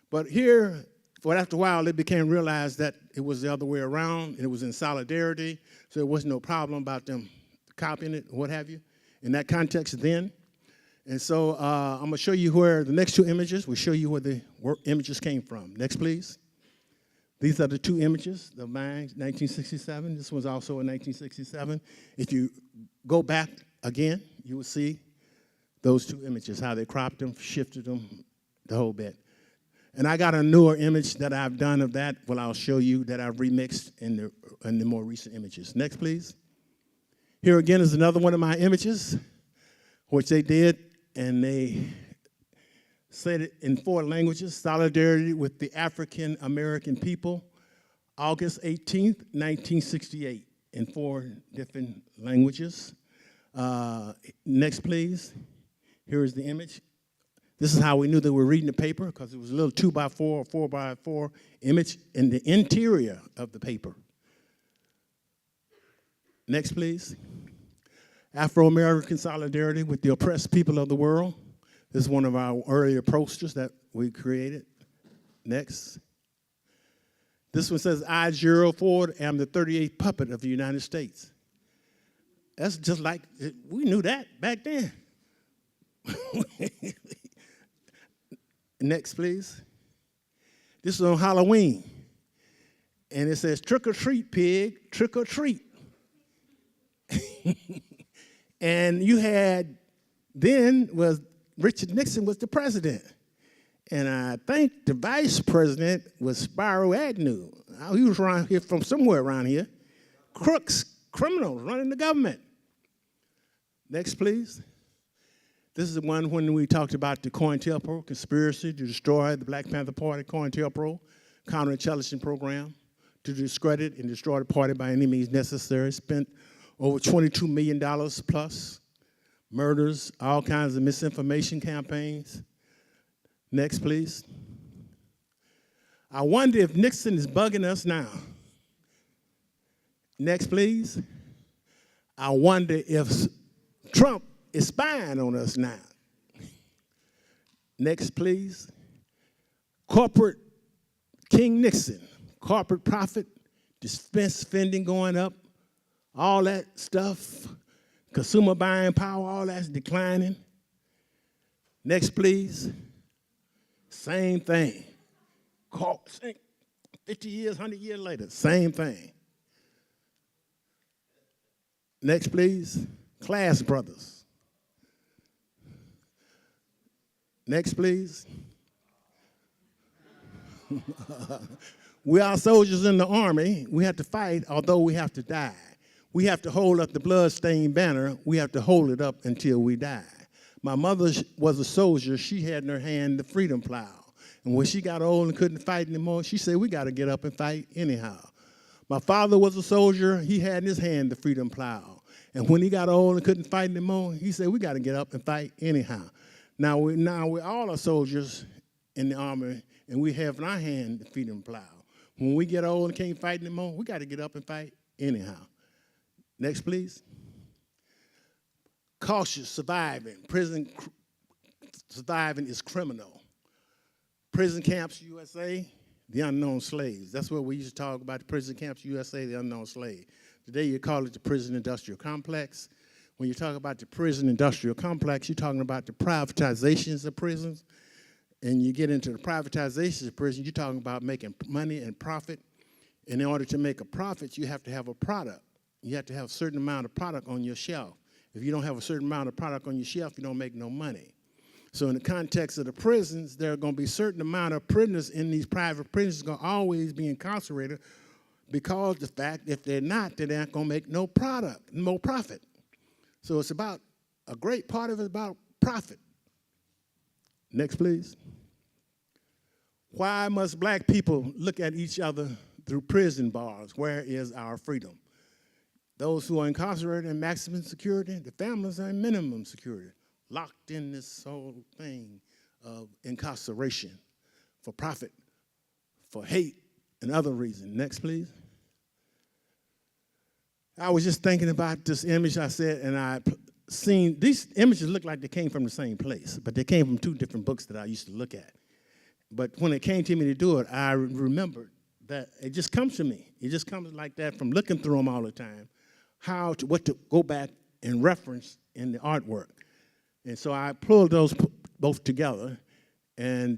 But here, after a while, it became realized that it was the other way around, and it was in solidarity, so there was no problem about them copying it, or what have you, in that context then. And so I'm going to show you where the next two images will show you where the images came from. Next, please. These are the two images of mine, 1967. This was also in 1967. If you go back again, you will see those two images, how they cropped them, shifted them, the whole bit. And I got a newer image that I've done of that, well, I'll show you that I've remixed in the more recent images. Next, please. Here again is another one of my images, which they did, and they said it in 4 languages: solidarity with the African American people, August 18th, 1968, in 4 different languages. Next, please. Here is the image. This is how we knew they were reading the paper, because it was a little 2x4 or 4x4 image in the interior of the paper. Next, please. Afro-American solidarity with the oppressed people of the world. This is one of our earlier posters that we created. Next. This one says, I, Gerald Ford, am the 38th puppet of the United States. That's just like, we knew that back then. Next, please. This is on Halloween. And it says, trick or treat, pig, trick or treat. And you had, then was Richard Nixon was the president. And I think the vice president was Spiro Agnew. He was around here from somewhere around here. Crooks, criminals running the government. Next, please. This is the one when we talked about the COINTELPRO conspiracy to destroy the Black Panther Party, COINTELPRO counterintelligence program to discredit and destroy the party by any means necessary. Spent over $22 million plus, murders, all kinds of misinformation campaigns. Next, please. I wonder if Nixon is bugging us now. Next, please. I wonder if Trump is spying on us now. Next, please. Corporate King Nixon, corporate profit, defense spending going up, all that stuff, consumer buying power, all that's declining. Next, please. Same thing. 50 years, 100 years later, same thing. Next, please. Class Brothers. Next, please. We are soldiers in the army. We have to fight, although we have to die. we have to hold up the blood-stained banner. We have to hold it up until we die. My mother was a soldier. She had in her hand the freedom plow. And when she got old and couldn't fight anymore, she said, we got to get up and fight anyhow. My father was a soldier. He had in his hand the freedom plow. And when he got old and couldn't fight anymore, he said, we got to get up and fight anyhow. Now we're all are soldiers in the army, and we have in our hand the freedom plow. When we get old and can't fight anymore, we got to get up and fight anyhow. Next, please. Cautious surviving. Prison surviving is criminal. Prison camps USA, the unknown slaves. That's what we used to talk about, the prison camps USA, the unknown slave. Today you call it the prison industrial complex. When you talk about the prison industrial complex, you're talking about the privatizations of prisons. And you get into the privatizations of prisons, you're talking about making money and profit. And in order to make a profit, you have to have a product. You have to have a certain amount of product on your shelf. If you don't have a certain amount of product on your shelf, you don't make no money. So in the context of the prisons, there are going to be a certain amount of prisoners in these private prisons going to always be incarcerated because the fact if they're not, then they're not going to make no profit. So it's about, a great part of it is about profit. Next, please. Why must black people look at each other through prison bars? Where is our freedom? Those who are incarcerated in maximum security, the families are in minimum security, locked in this whole thing of incarceration for profit, for hate, and other reasons. Next, please. I was just thinking about this image I said, and I seen, these images look like they came from the same place, but they came from two different books that I used to look at. But when it came to me to do it, I remembered that it just comes to me. It just comes like that from looking through them all the time, what to go back and reference in the artwork. And so I pulled those both together, and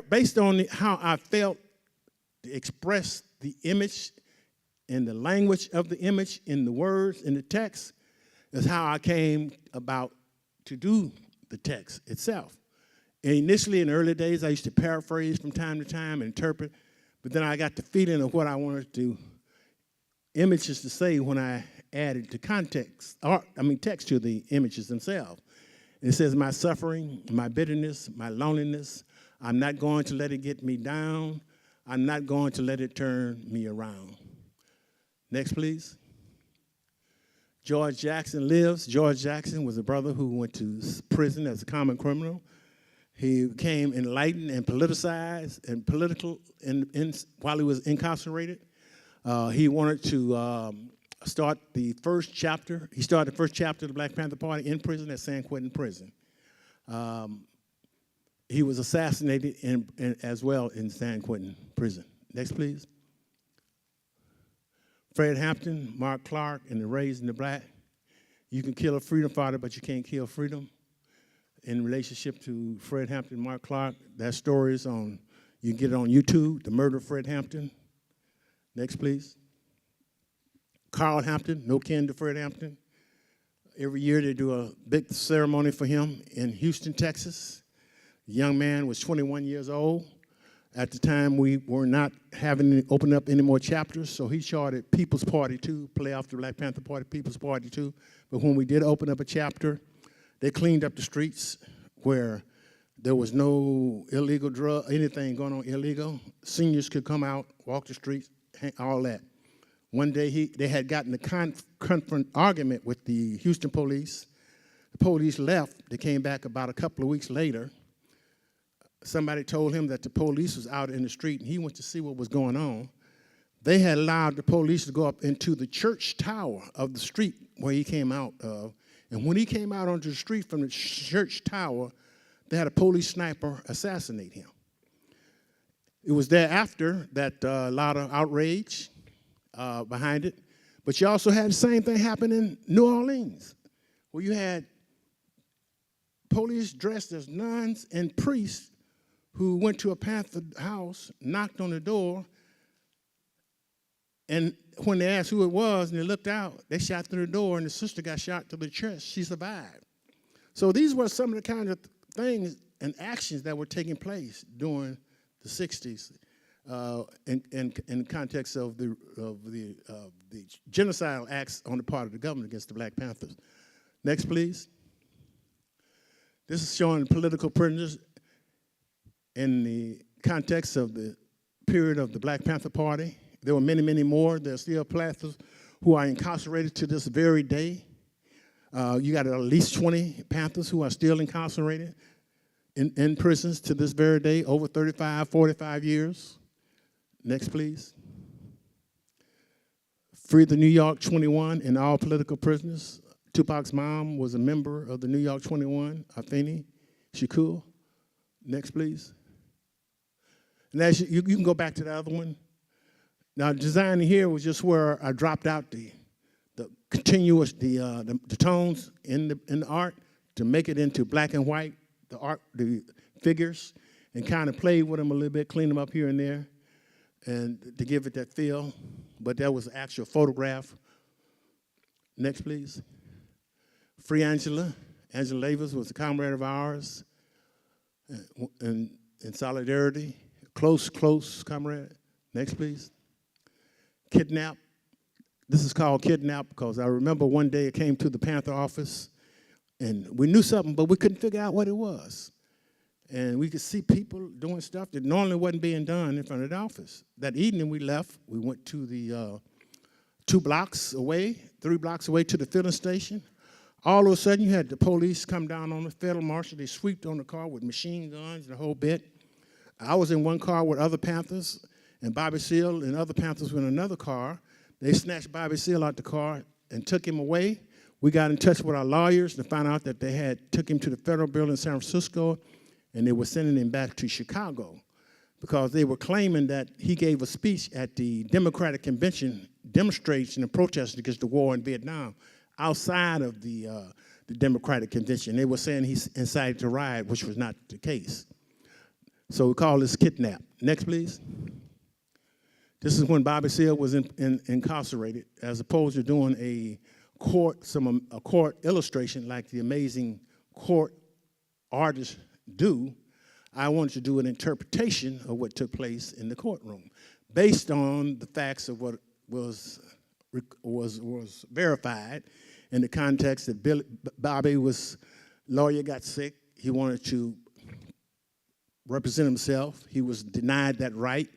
based on how I felt to express the image and the language of the image in the words in the text, is how I came about to do the text itself. And initially, in the early days, I used to paraphrase from time to time and interpret, but then I got the feeling of what I wanted images to say when I added the text to the images themselves. And it says, my suffering, my bitterness, my loneliness, I'm not going to let it get me down. I'm not going to let it turn me around. Next, please. George Jackson lives. George Jackson was a brother who went to prison as a common criminal. He became enlightened and politicized and political while he was incarcerated. He wanted to start the first chapter. He started the first chapter of the Black Panther Party in prison at San Quentin Prison. He was assassinated as well in San Quentin Prison. Next, please. Fred Hampton, Mark Clark, and the Raised in the Black. You can kill a freedom fighter, but you can't kill freedom. In relationship to Fred Hampton, Mark Clark, that story is on, you can get it on YouTube, The Murder of Fred Hampton. Next, please. Carl Hampton, no kin to Fred Hampton. Every year they do a big ceremony for him in Houston, Texas. The young man was 21 years old. At the time, we were not having to open up any more chapters, so he started People's Party 2, play off the Black Panther Party, People's Party 2. But when we did open up a chapter, they cleaned up the streets where there was no illegal drug, anything going on illegal. Seniors could come out, walk the streets, all that. One day, they had gotten a confront argument with the Houston police. The police left. They came back about a couple of weeks later. Somebody told him that the police was out in the street, and he went to see what was going on. They had allowed the police to go up into the church tower of the street where he came out of. And when he came out onto the street from the church tower, they had a police sniper assassinate him. It was thereafter that a lot of outrage behind it. But you also had the same thing happen in New Orleans, where you had police dressed as nuns and priests who went to a Panther house, knocked on the door, and when they asked who it was and they looked out, they shot through the door, and the sister got shot through the chest. She survived. So these were some of the kind of things and actions that were taking place during the 60s. in context of the genocidal acts on the part of the government against the Black Panthers. Next, please. This is showing political prisoners in the context of the period of the Black Panther Party. There were many, many more. There are still Panthers who are incarcerated to this very day. You got at least 20 Panthers who are still incarcerated in prisons to this very day, over 35, 45 years. Next, please. Free the New York 21 and all political prisoners. Tupac's mom was a member of the New York 21, Afeni Shakur. Next, please. And as you can go back to the other one. Now, designing here was just where I dropped out the continuous, the tones in the art to make it into black and white, the figures, and kind of played with them a little bit, clean them up here and there, and to give it that feel. But that was an actual photograph. Next, please. Free Angela. Angela Davis was a comrade of ours, and in solidarity. Close comrade. Next, please. Kidnap. This is called Kidnap because I remember one day it came to the Panther office, and we knew something, but we couldn't figure out what it was. And we could see people doing stuff that normally wasn't being done in front of the office. That evening we left. We went to the 3 blocks away to the filling station. All of a sudden you had the police come down on the federal marshal. They sweeped on the car with machine guns and the whole bit. I was in one car with other Panthers, and Bobby Seale and other Panthers were in another car. They snatched Bobby Seale out the car and took him away. We got in touch with our lawyers to find out that they had took him to the federal building in San Francisco, and they were sending him back to Chicago because they were claiming that he gave a speech at the Democratic Convention demonstration and protesting against the war in Vietnam outside of the Democratic Convention. They were saying he incited to riot, which was not the case. So we call this Kidnap. Next, please. This is when Bobby Seale was incarcerated, as opposed to doing a court illustration like the amazing court artists do. I wanted to do an interpretation of what took place in the courtroom, based on the facts of what was verified in the context that Bobby was lawyer got sick. He wanted to represent himself. He was denied that right.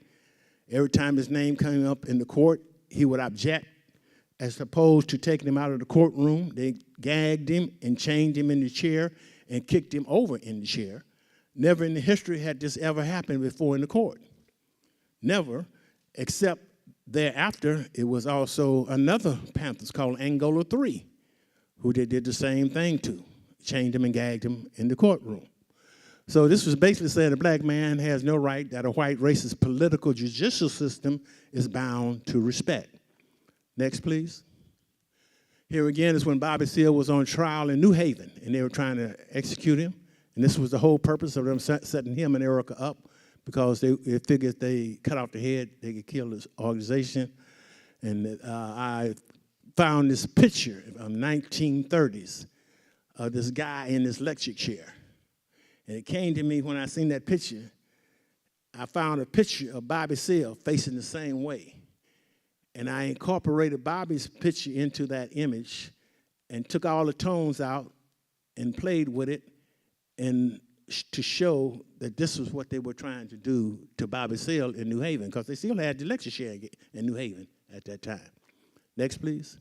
Every time his name came up in the court, he would object. As opposed to taking him out of the courtroom, they gagged him and chained him in the chair and kicked him over in the chair. Never in the history had this ever happened before in the court. Never, except thereafter, it was also another Panthers called Angola 3, who they did the same thing to, chained him and gagged him in the courtroom. So this was basically saying a black man has no right that a white racist political judicial system is bound to respect. Next, please. Here again is when Bobby Seale was on trial in New Haven, and they were trying to execute him. And this was the whole purpose of them setting him and Erica up, because they figured if they cut off the head, they could kill this organization. And I found this picture from 1930s of this guy in this lecture chair. And it came to me when I seen that picture. I found a picture of Bobby Seale facing the same way. And I incorporated Bobby's picture into that image and took all the tones out and played with it and to show that this was what they were trying to do to Bobby Seale in New Haven, because they still had the lecture chair in New Haven at that time. Next, please.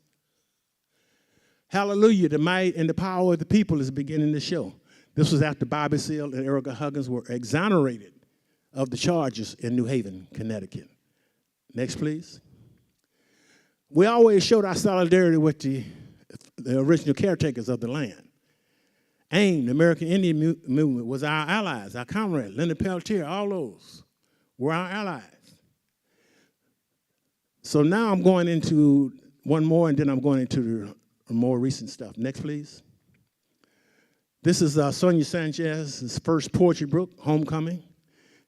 Hallelujah, the might and the power of the people is beginning to show. This was after Bobby Seale and Erica Huggins were exonerated of the charges in New Haven, Connecticut. Next, please. We always showed our solidarity with the original caretakers of the land. AIM, the American Indian Movement, was our allies, our comrades. Leonard Peltier, all those were our allies. So now I'm going into one more, and then I'm going into the more recent stuff. Next, please. This is Sonia Sanchez's first poetry book, Homecoming.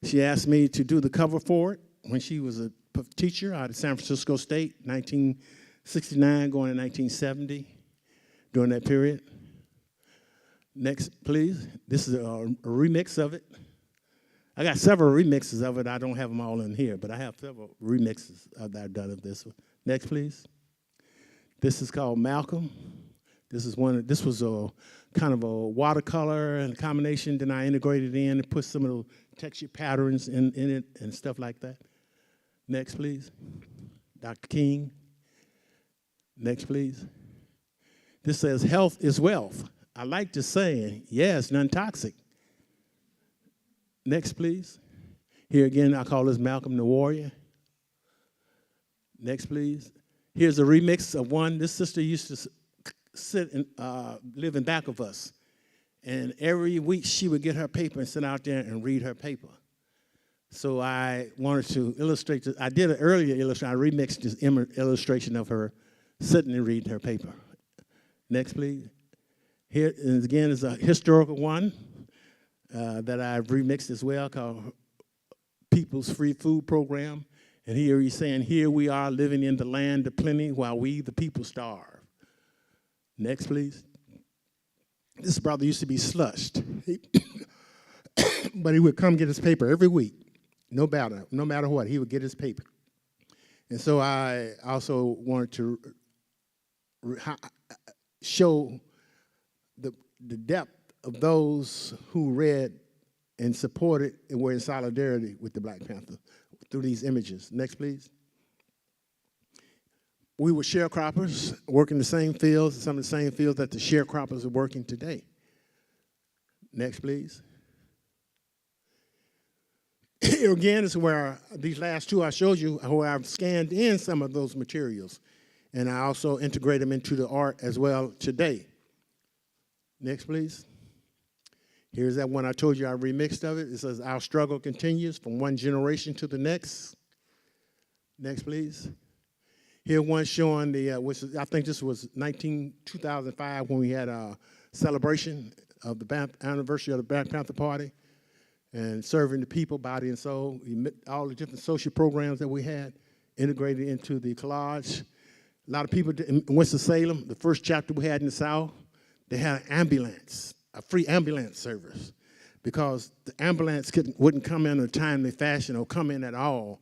She asked me to do the cover for it when she was a teacher out of San Francisco State, 1969 going to 1970, during that period. Next, please. This is a remix of it. I got several remixes of it. I don't have them all in here, but I have several remixes that I've done of this one. Next, please. This is called Malcolm. This was a kind of a watercolor and combination. Then I integrated in and put some of the texture patterns in it and stuff like that. Next, please. Dr. King. Next, please. This says health is wealth. I like this saying, yes, non-toxic. Next, please. Here again, I call this Malcolm the Warrior. Next, please. Here's a remix of one. This sister used to sit and live in back of us. And every week she would get her paper and sit out there and read her paper. So I wanted to illustrate this. I did an earlier illustration. I remixed this illustration of her sitting and reading her paper. Next, please. Here, and again, is a historical one that I've remixed as well called People's Free Food Program. And here he's saying, here we are living in the land of plenty while we, the people, starve. Next, please. This brother used to be slushed, but he would come get his paper every week, no matter what, he would get his paper. And so I also wanted to show the depth of those who read and supported and were in solidarity with the Black Panther through these images. Next, please. We were sharecroppers, working the same fields, some of the same fields that the sharecroppers are working today. Next, please. Here again is where these last two I showed you, where I've scanned in some of those materials. And I also integrate them into the art as well today. Next, please. Here's that one I told you I remixed of it. It says, our struggle continues from one generation to the next. Next, please. Here one showing the, I think this was 2005 when we had a celebration of the anniversary of the Black Panther Party and serving the people, body and soul. All the different social programs that we had integrated into the collage. A lot of people in Winston-Salem, the first chapter we had in the South, they had an ambulance, a free ambulance service, because the ambulance wouldn't come in a timely fashion or come in at all.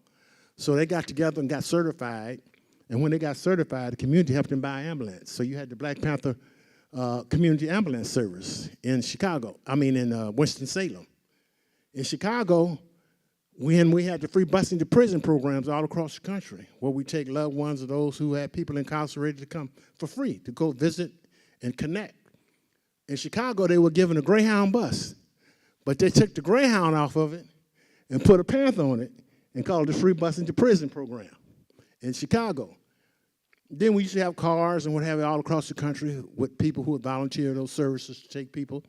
So they got together and got certified, and when they got certified, the community helped them buy an ambulance. So you had the Black Panther Community Ambulance Service in Winston-Salem. In Chicago, when we had the free busing to prison programs all across the country, where we take loved ones of those who had people incarcerated to come for free, to go visit and connect. In Chicago, they were given a Greyhound bus, but they took the Greyhound off of it and put a Panther on it and called it the free busing to prison program in Chicago. Then we used to have cars and what have you all across the country with people who would volunteer those services to take people.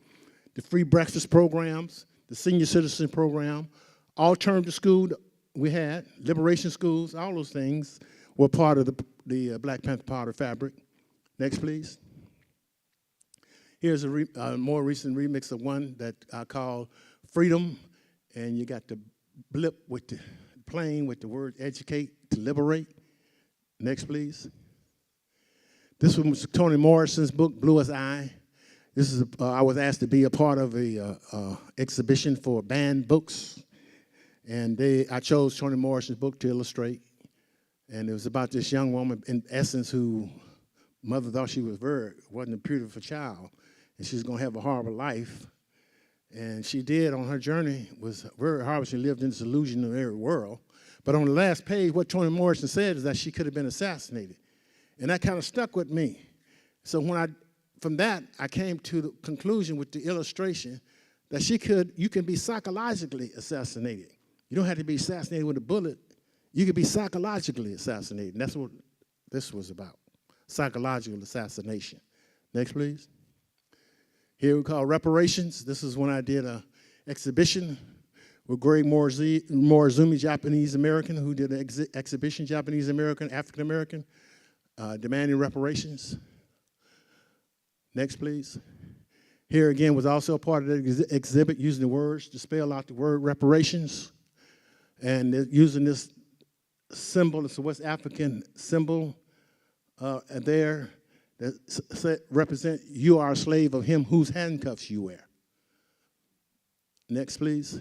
The free breakfast programs, the senior citizen program, alternative school we had, liberation schools, all those things were part of the Black Panther Party fabric. Next, please. Here's a more recent remix of one that I call Freedom, and you got the blip with the plane with the word educate to liberate. Next, please. This one was Toni Morrison's book, Bluest. This is I was asked to be a part of a exhibition for banned books, and I chose Toni Morrison's book to illustrate, and it was about this young woman, in essence, who mother thought she wasn't a beautiful child, and she was going to have a horrible life, and she did on her journey. Was very hard. She lived in this illusionary world, but on the last page, what Toni Morrison said is that she could have been assassinated, and that kind of stuck with me. So from that, I came to the conclusion with the illustration that you can be psychologically assassinated. You don't have to be assassinated with a bullet. You can be psychologically assassinated. And that's what this was about, psychological assassination. Next, please. Here we call reparations. This is when I did an exhibition with Greg Morizumi, Japanese-American, who did an exhibition, Japanese-American, African-American, demanding reparations. Next, please. Here again was also a part of the exhibit using the words to spell out the word reparations. And using this symbol, it's a West African symbol there that represent you are a slave of him whose handcuffs you wear. Next, please.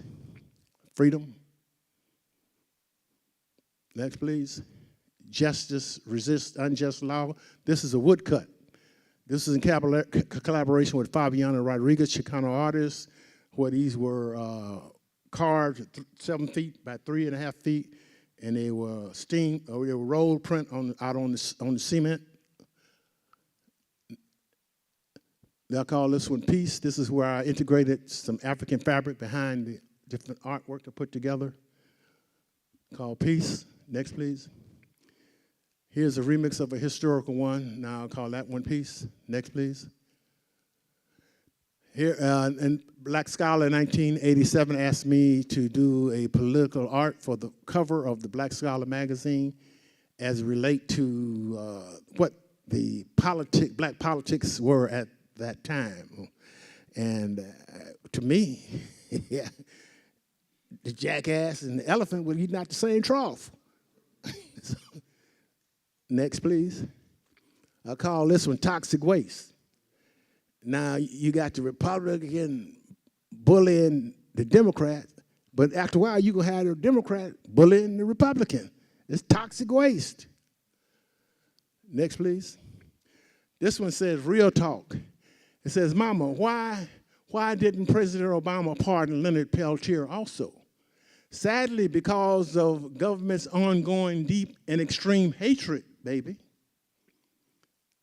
freedom. Next, please. Justice, resist unjust law. This is a woodcut. This is in collaboration with Fabiana Rodriguez, Chicano artist, where these were carved 7 feet by 3.5 feet, and they were rolled print out on the cement. They'll call this one Peace. This is where I integrated some African fabric behind the different artwork I put together, called Peace. Next, please. Here's a remix of a historical one. Now I'll call that one Peace. Next, please. Here, and Black Scholar in 1987 asked me to do a political art for the cover of the Black Scholar magazine as it relate to what the black politics were at that time. And to me, yeah, the jackass and the elephant were eating out the same trough. So, next, please. I'll call this one Toxic Waste. Now, you got the Republican bullying the Democrat, but after a while, you're going to have the Democrat bullying the Republican. It's toxic waste. Next, please. This one says, Real Talk. It says, Mama, why didn't President Obama pardon Leonard Peltier also? Sadly, because of government's ongoing deep and extreme hatred, baby.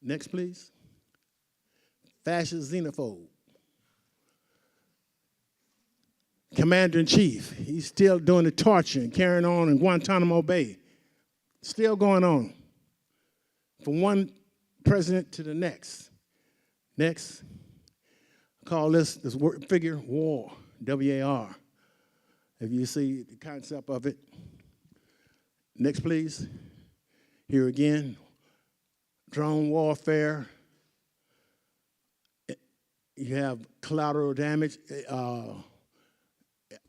Next, please. Fascist xenophobe. Commander-in-Chief, he's still doing the torture and carrying on in Guantanamo Bay. Still going on. From one president to the next. Next. Call this word figure war, W-A-R. If you see the concept of it. Next, please. Here again, drone warfare. You have collateral damage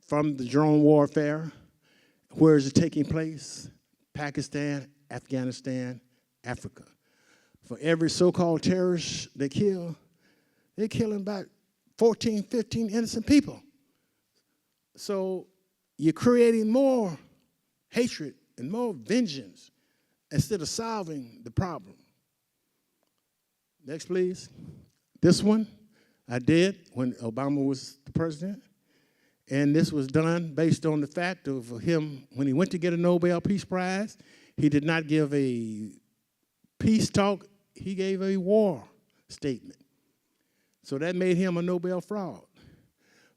from the drone warfare. Where is it taking place? Pakistan, Afghanistan, Africa. For every so-called terrorist they kill, they're killing about 14, 15 innocent people. So you're creating more hatred and more vengeance instead of solving the problem. Next, please. This one I did when Obama was the president. And this was done based on the fact of him, when he went to get a Nobel Peace Prize, he did not give a peace talk, he gave a war statement. So that made him a Nobel fraud.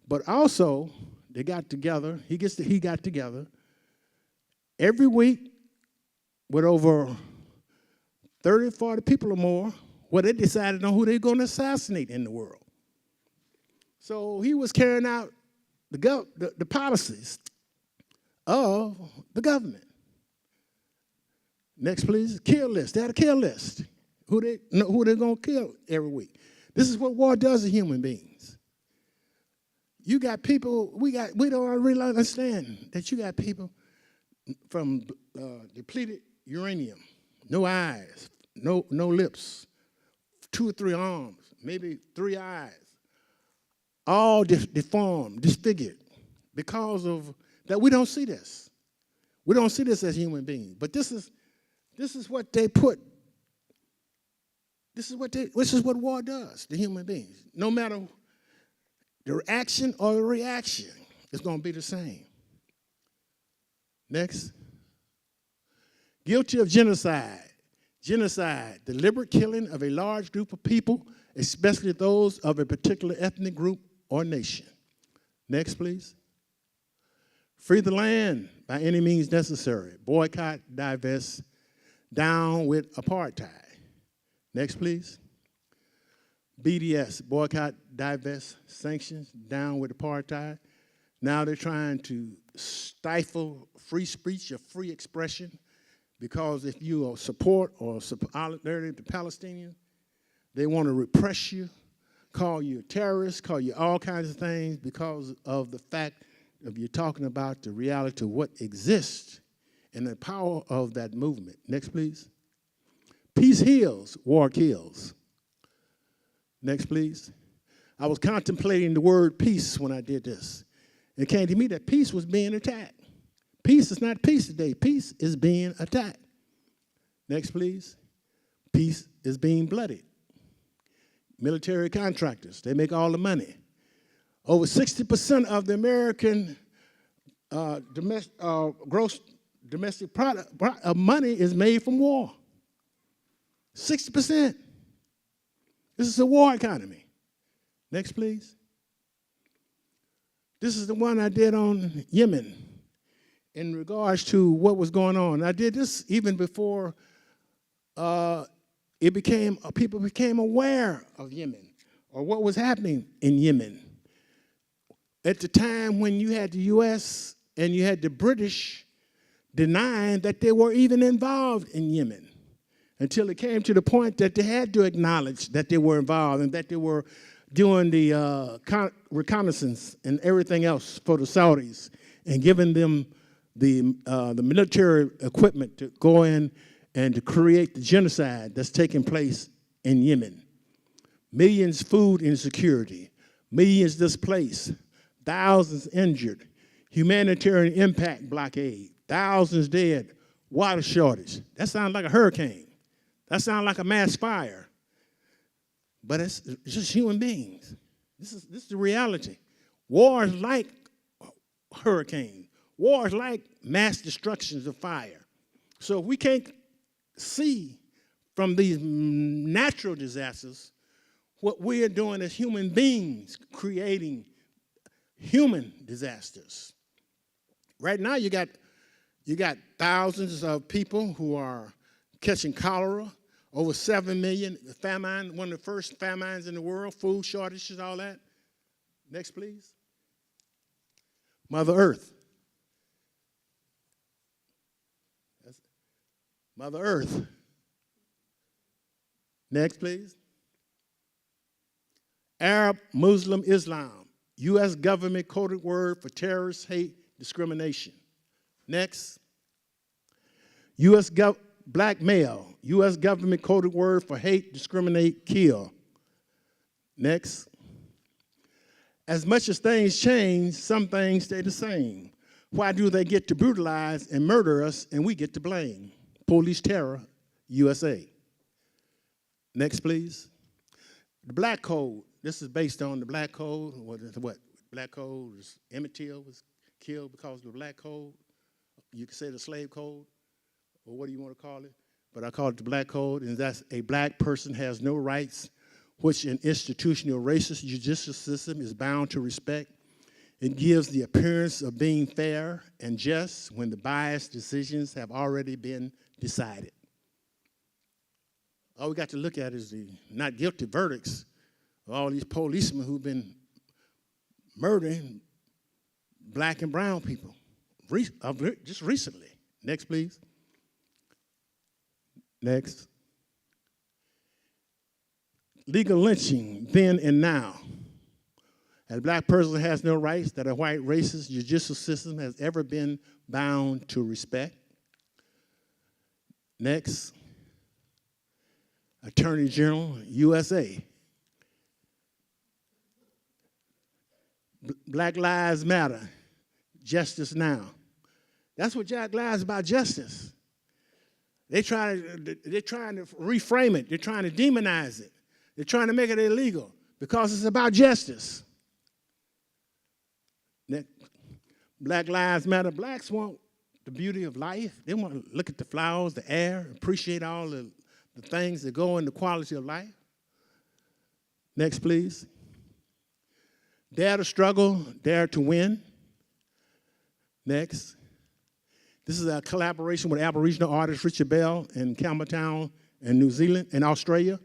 But also, they got together, he got together every week with over 30, 40 people or more, where they decided on who they're going to assassinate in the world. So he was carrying out the policies of the government. Next, please. Kill list. They had a kill list. Who they're going to kill every week. This is what war does to human beings. You got people, we don't really understand that you got people from depleted uranium, no eyes, no lips, 2 or 3 arms, maybe 3 eyes, all deformed, disfigured, because of that. We don't see this. We don't see this as human beings. But this is what they put. This is what war does to human beings. No matter the action or the reaction, it's going to be the same. Next. Guilty of genocide. Genocide, deliberate killing of a large group of people, especially those of a particular ethnic group or nation. Next, please. Free the land by any means necessary. Boycott, divest, down with apartheid. Next, please. BDS, boycott, divest, sanctions, down with apartheid. Now they're trying to stifle free speech or free expression, because if you support or solidarity to Palestinians, they want to repress you, call you a terrorist, call you all kinds of things because of the fact of you're talking about the reality of what exists and the power of that movement. Next, please. Peace heals, war kills. Next, please. I was contemplating the word peace when I did this. It came to me that peace was being attacked. Peace is not peace today. Peace is being attacked. Next, please. Peace is being blooded. Military contractors, they make all the money. Over 60% of the American gross domestic product of money is made from war. 60%. This is a war economy. Next, please. This is the one I did on Yemen in regards to what was going on. I did this even before people became aware of Yemen or what was happening in Yemen. At the time when you had the U.S. and you had the British denying that they were even involved in Yemen, until it came to the point that they had to acknowledge that they were involved and that they were doing the reconnaissance and everything else for the Saudis and giving them the military equipment to go in and to create the genocide that's taking place in Yemen. Millions food insecurity, millions displaced, thousands injured, humanitarian impact blockade, thousands dead, water shortage. That sounds like a hurricane. That sounds like a mass fire. But it's just human beings. This is the reality. War is like hurricanes. War is like mass destructions of fire. So if we can't see from these natural disasters what we are doing as human beings, creating human disasters. Right now you got thousands of people who are catching cholera, over 7 million, famine, one of the first famines in the world, food shortages, all that. Next, please. Mother Earth. Mother Earth. Next, please. Arab, Muslim, Islam. U.S. government coded word for terrorist hate discrimination. Next. Black male. U.S. government coded word for hate, discriminate, kill. Next. As much as things change, some things stay the same. Why do they get to brutalize and murder us and we get to blame? Police terror, USA. Next, please. The Black Code. This is based on the Black Code. What? Black Code is Emmett Till was killed because of the Black Code. You could say the Slave Code, or what do you want to call it? But I call it the Black Code, and that's a black person has no rights, which an institutional racist judicial system is bound to respect. It gives the appearance of being fair and just when the biased decisions have already been decided. All we got to look at is the not guilty verdicts of all these policemen who've been murdering black and brown people just recently. Next, please. Next. Legal lynching then and now. A black person has no rights that a white racist judicial system has ever been bound to respect. Next. Attorney General, USA. Black Lives Matter, justice now. That's what Black Lives is about, justice. They're trying to reframe it. They're trying to demonize it. They're trying to make it illegal because it's about justice. Black Lives Matter. Blacks want the beauty of life. They want to look at the flowers, the air, appreciate all the things that go in the quality of life. Next, please. Dare to struggle, dare to win. Next. This is a collaboration with Aboriginal artist Richard Bell in Campbelltown in New Zealand, in Australia.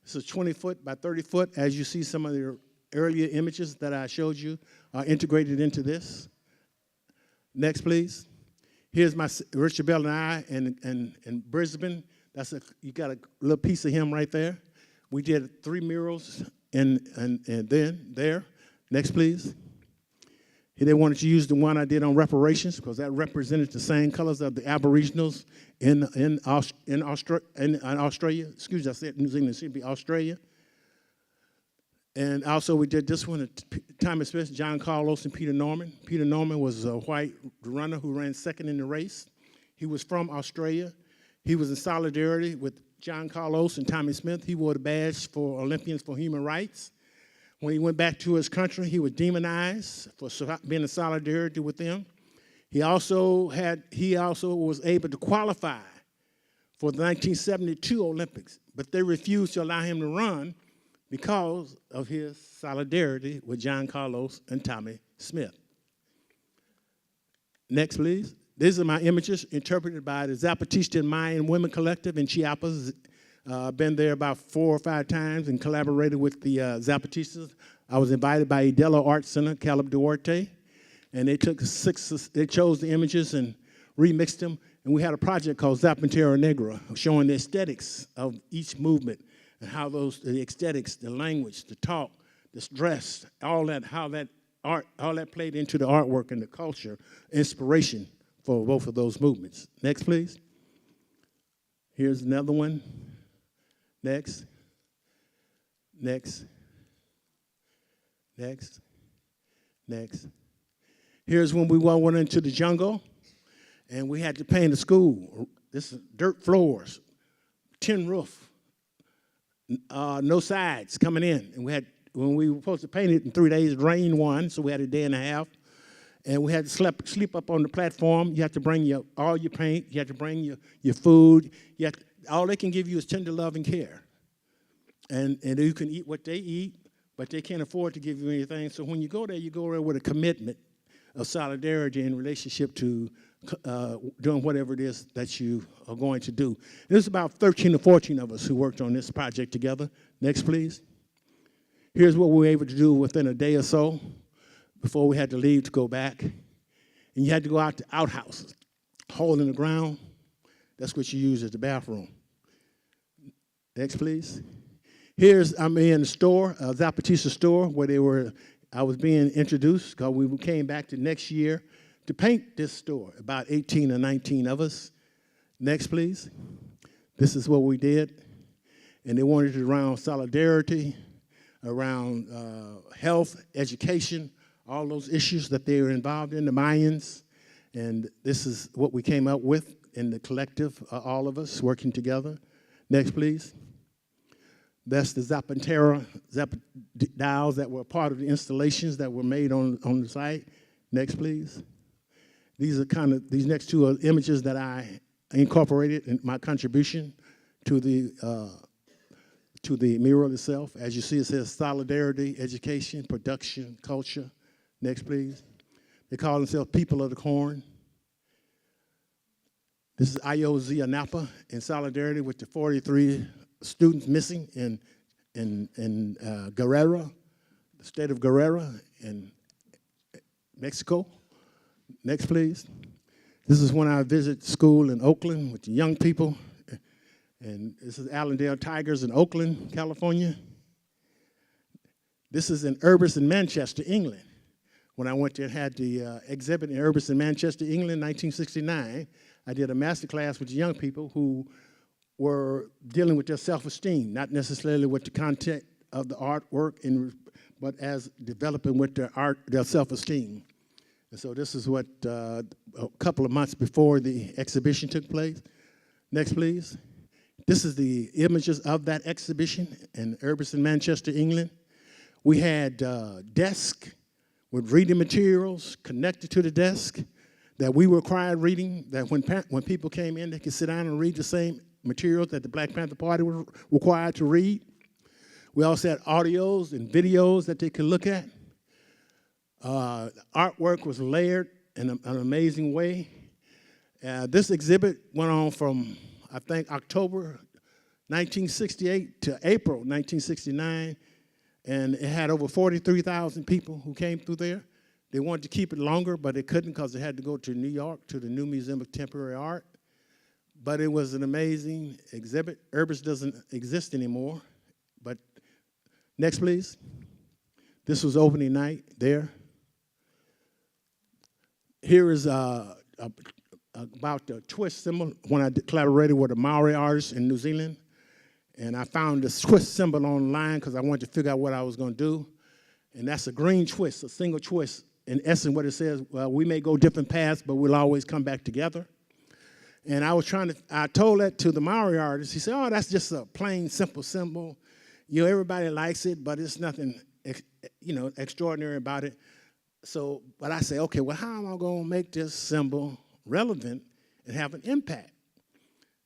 This is 20 foot by 30 foot. As you see, some of the earlier images that I showed you are integrated into this. Next, please. Here's my Richard Bell and I in Brisbane. You got a little piece of him right there. We did 3 murals and then there. Next, please. They wanted to use the one I did on reparations because that represented the same colors of the Aboriginals in Australia. Excuse me, I said New Zealand, it should be Australia. And also we did this one Tommy Smith, John Carlos, and Peter Norman. Peter Norman was a white runner who ran second in the race. He was from Australia. He was in solidarity with John Carlos and Tommy Smith. He wore the badge for Olympians for Human Rights. When he went back to his country, he was demonized for being in solidarity with them. He also was able to qualify for the 1972 Olympics, but they refused to allow him to run because of his solidarity with John Carlos and Tommy Smith. Next, please. These are my images interpreted by the Zapatista and Mayan Women Collective in Chiapas. Been there about 4 or 5 times and collaborated with the Zapatistas. I was invited by Idela Art Center, Caleb Duarte, and they chose the images and remixed them, and we had a project called Zapatero Negra showing the aesthetics of each movement and how the aesthetics, the language, the talk, the dress, all that, how that art, all that played into the artwork and the culture, inspiration for both of those movements. Next, please. Here's another one. Next. Next. Next. Next. Here's when we went into the jungle, and we had to paint a school. This is dirt floors, tin roof, no sides coming in. And when we were supposed to paint it in 3 days, it rained one, so we had a day and a half. And we had to sleep up on the platform. You have to bring all your paint. You have to bring your food. All they can give you is tender love and care. And you can eat what they eat, but they can't afford to give you anything. So when you go there with a commitment of solidarity in relationship to doing whatever it is that you are going to do. There's about 13 or 14 of us who worked on this project together. Next, please. Here's what we were able to do within a day or so before we had to leave to go back. And you had to go out to outhouses, hole in the ground. That's what you use as the bathroom. Next, please. I'm in the store, a Zapatista store, where I was being introduced because we came back the next year to paint this store, about 18 or 19 of us. Next, please. This is what we did. And they wanted it around solidarity, around health, education, all those issues that they were involved in, the Mayans. And this is what we came up with in the collective, all of us working together. Next, please. That's the Zapatero dials that were part of the installations that were made on the site. Next, please. These next two are images that I incorporated in my contribution to the mural itself. As you see, it says solidarity, education, production, culture. Next, please. They call themselves People of the Corn. This is IOZ Anapa in solidarity with the 43 students missing in Guerrero, the state of Guerrero in Mexico. Next, please. This is when I visit school in Oakland with the young people. And this is Allendale Tigers in Oakland, California. This is in Urbis, Manchester, England. When I went there and had the exhibit in Urbis, Manchester, England, 1969, I did a master class with the young people who were dealing with their self-esteem, not necessarily with the content of the artwork, but as developing with their self-esteem. And so this is what a couple of months before the exhibition took place. Next, please. This is the images of that exhibition in Urbis, Manchester, England. We had desks with reading materials connected to the desk that we required reading, that when people came in, they could sit down and read the same materials that the Black Panther Party was required to read. We also had audios and videos that they could look at. Artwork was layered in an amazing way. This exhibit went on from, I think, October 1968 to April 1969, and it had over 43,000 people who came through there. They wanted to keep it longer, but they couldn't because they had to go to New York to the new Museum of Contemporary Art. But it was an amazing exhibit. Urbis doesn't exist anymore. But next, please. This was opening night there. Here is about the twist symbol when I collaborated with a Maori artist in New Zealand. And I found this twist symbol online because I wanted to figure out what I was going to do. And that's a green twist, a single twist. In essence, what it says, well, we may go different paths, but we'll always come back together. And I told that to the Maori artist. He said, oh, that's just a plain, simple symbol. You know, everybody likes it, but it's nothing, extraordinary about it. So, but I say, okay, well, how am I going to make this symbol relevant and have an impact?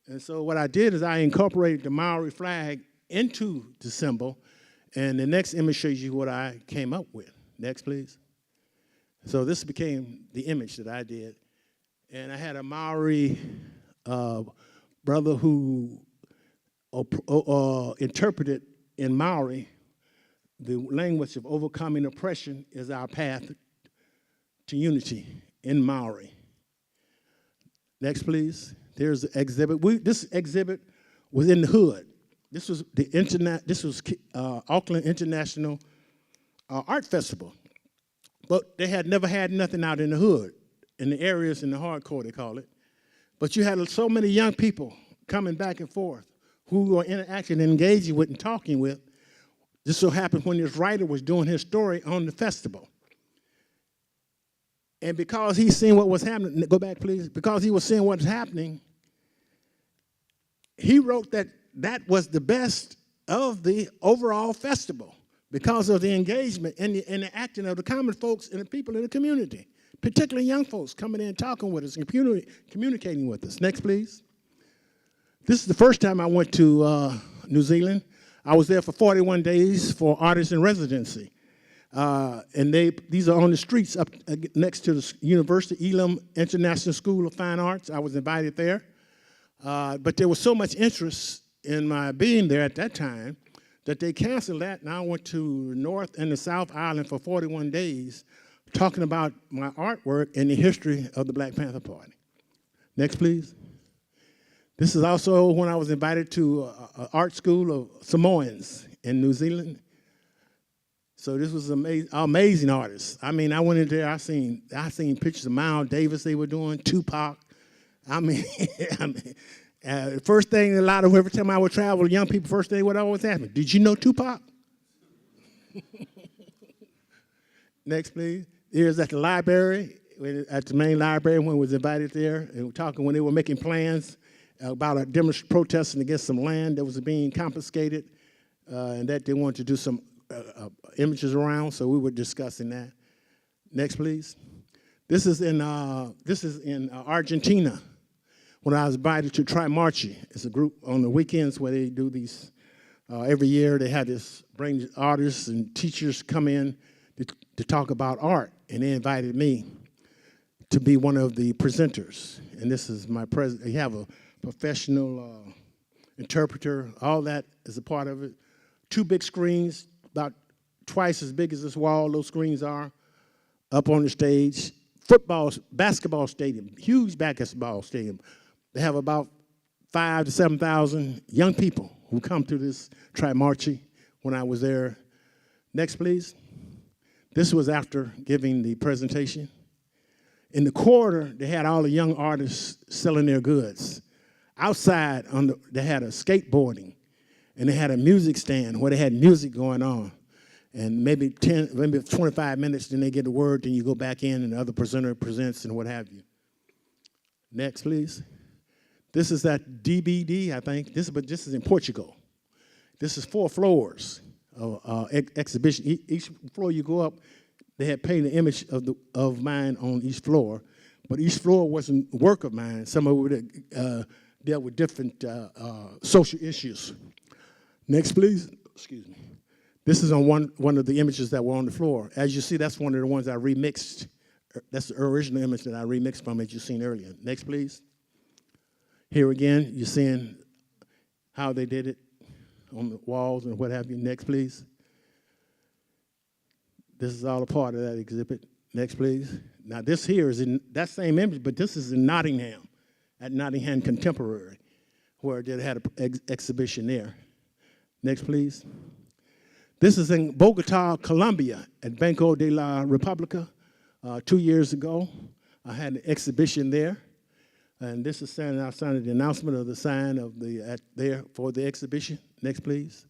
And so what I did is I incorporated the Maori flag into the symbol, and the next image shows you what I came up with. Next, please. So this became the image that I did. And I had a Maori brother who interpreted in Maori, the language of overcoming oppression is our path to unity in Maori. Next, please. There's the exhibit. This exhibit was in the hood. This was Auckland International Art Festival, but they had never had nothing out in the hood, in the areas in the hardcore they call it. But you had so many young people coming back and forth who were interacting and engaging with and talking with. This so happened when this writer was doing his story on the festival. And because he's seeing what was happening, go back please, because he was seeing what was happening, he wrote that was the best of the overall festival because of the engagement and the acting of the common folks and the people in the community, particularly young folks coming in and talking with us and communicating with us. Next, please. This is the first time I went to New Zealand. I was there for 41 days for artist in residency. And these are on the streets up next to the University, Elam International School of Fine Arts. I was invited there. But there was so much interest in my being there at that time that they canceled that, and I went to the North and the South Island for 41 days talking about my artwork and the history of the Black Panther Party. Next, please. This is also when I was invited to an art school of Samoans in New Zealand. So this was amazing artists. I mean, I went in there, I seen pictures of Miles Davis they were doing, Tupac. First thing, every time I would travel, young people, first thing would always ask me, did you know Tupac? Next, please. Here's at the library, at the main library when we was invited there, and we're talking when they were making plans about a protesting against some land that was being confiscated, and that they wanted to do some images around, so we were discussing that. Next, please. This is in Argentina. When I was invited to Trimarchi, it's a group on the weekends where they do these, every year they had this, bring artists and teachers come in to talk about art, and they invited me to be one of the presenters. And this is my president. You have a professional interpreter, all that is a part of it. 2 big screens, about twice as big as this wall, those screens are, up on the stage. Basketball stadium, huge basketball stadium. They have about 5,000 to 7,000 young people who come to this Trimarchi when I was there. Next, please. This was after giving the presentation. In the corridor, they had all the young artists selling their goods. Outside, they had a skateboarding, and they had a music stand where they had music going on. And maybe 25 minutes, then they get a word, then you go back in, and the other presenter presents and what have you. Next, please. This is that DBD, I think. This is in Portugal. This is 4 floors of exhibition. Each floor you go up, they had painted an image of mine on each floor, but each floor wasn't work of mine. Some of it dealt with different social issues. Next, please. Excuse me. This is on one of the images that were on the floor. As you see, that's one of the ones I remixed. That's the original image that I remixed from, as you've seen earlier. Next, please. Here again, you're seeing how they did it on the walls and what have you. Next, please. This is all a part of that exhibit. Next, please. Now, this here is in that same image, but this is in Nottingham, at Nottingham Contemporary, where they had an exhibition there. Next, please. This is in Bogota, Colombia, at Banco de la República 2 years ago. I had an exhibition there. And this is outside of the announcement of the sign of there for the exhibition. Next, please.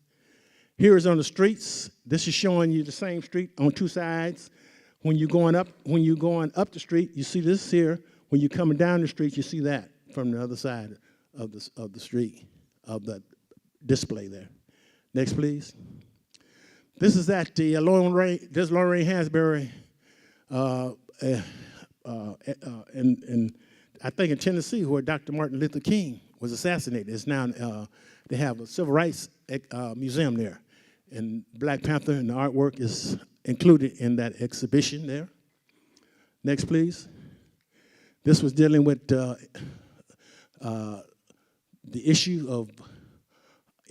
Here is on the streets. This is showing you the same street on two sides. When you're going up the street, you see this here. When you're coming down the street, you see that from the other side of the street, of the display there. Next, please. This is at the Lorraine Hansberry, in I think in Tennessee, where Dr. Martin Luther King was assassinated. It's now they have a civil rights museum there, and Black Panther and the artwork is included in that exhibition there. Next, please. This was dealing with the issue of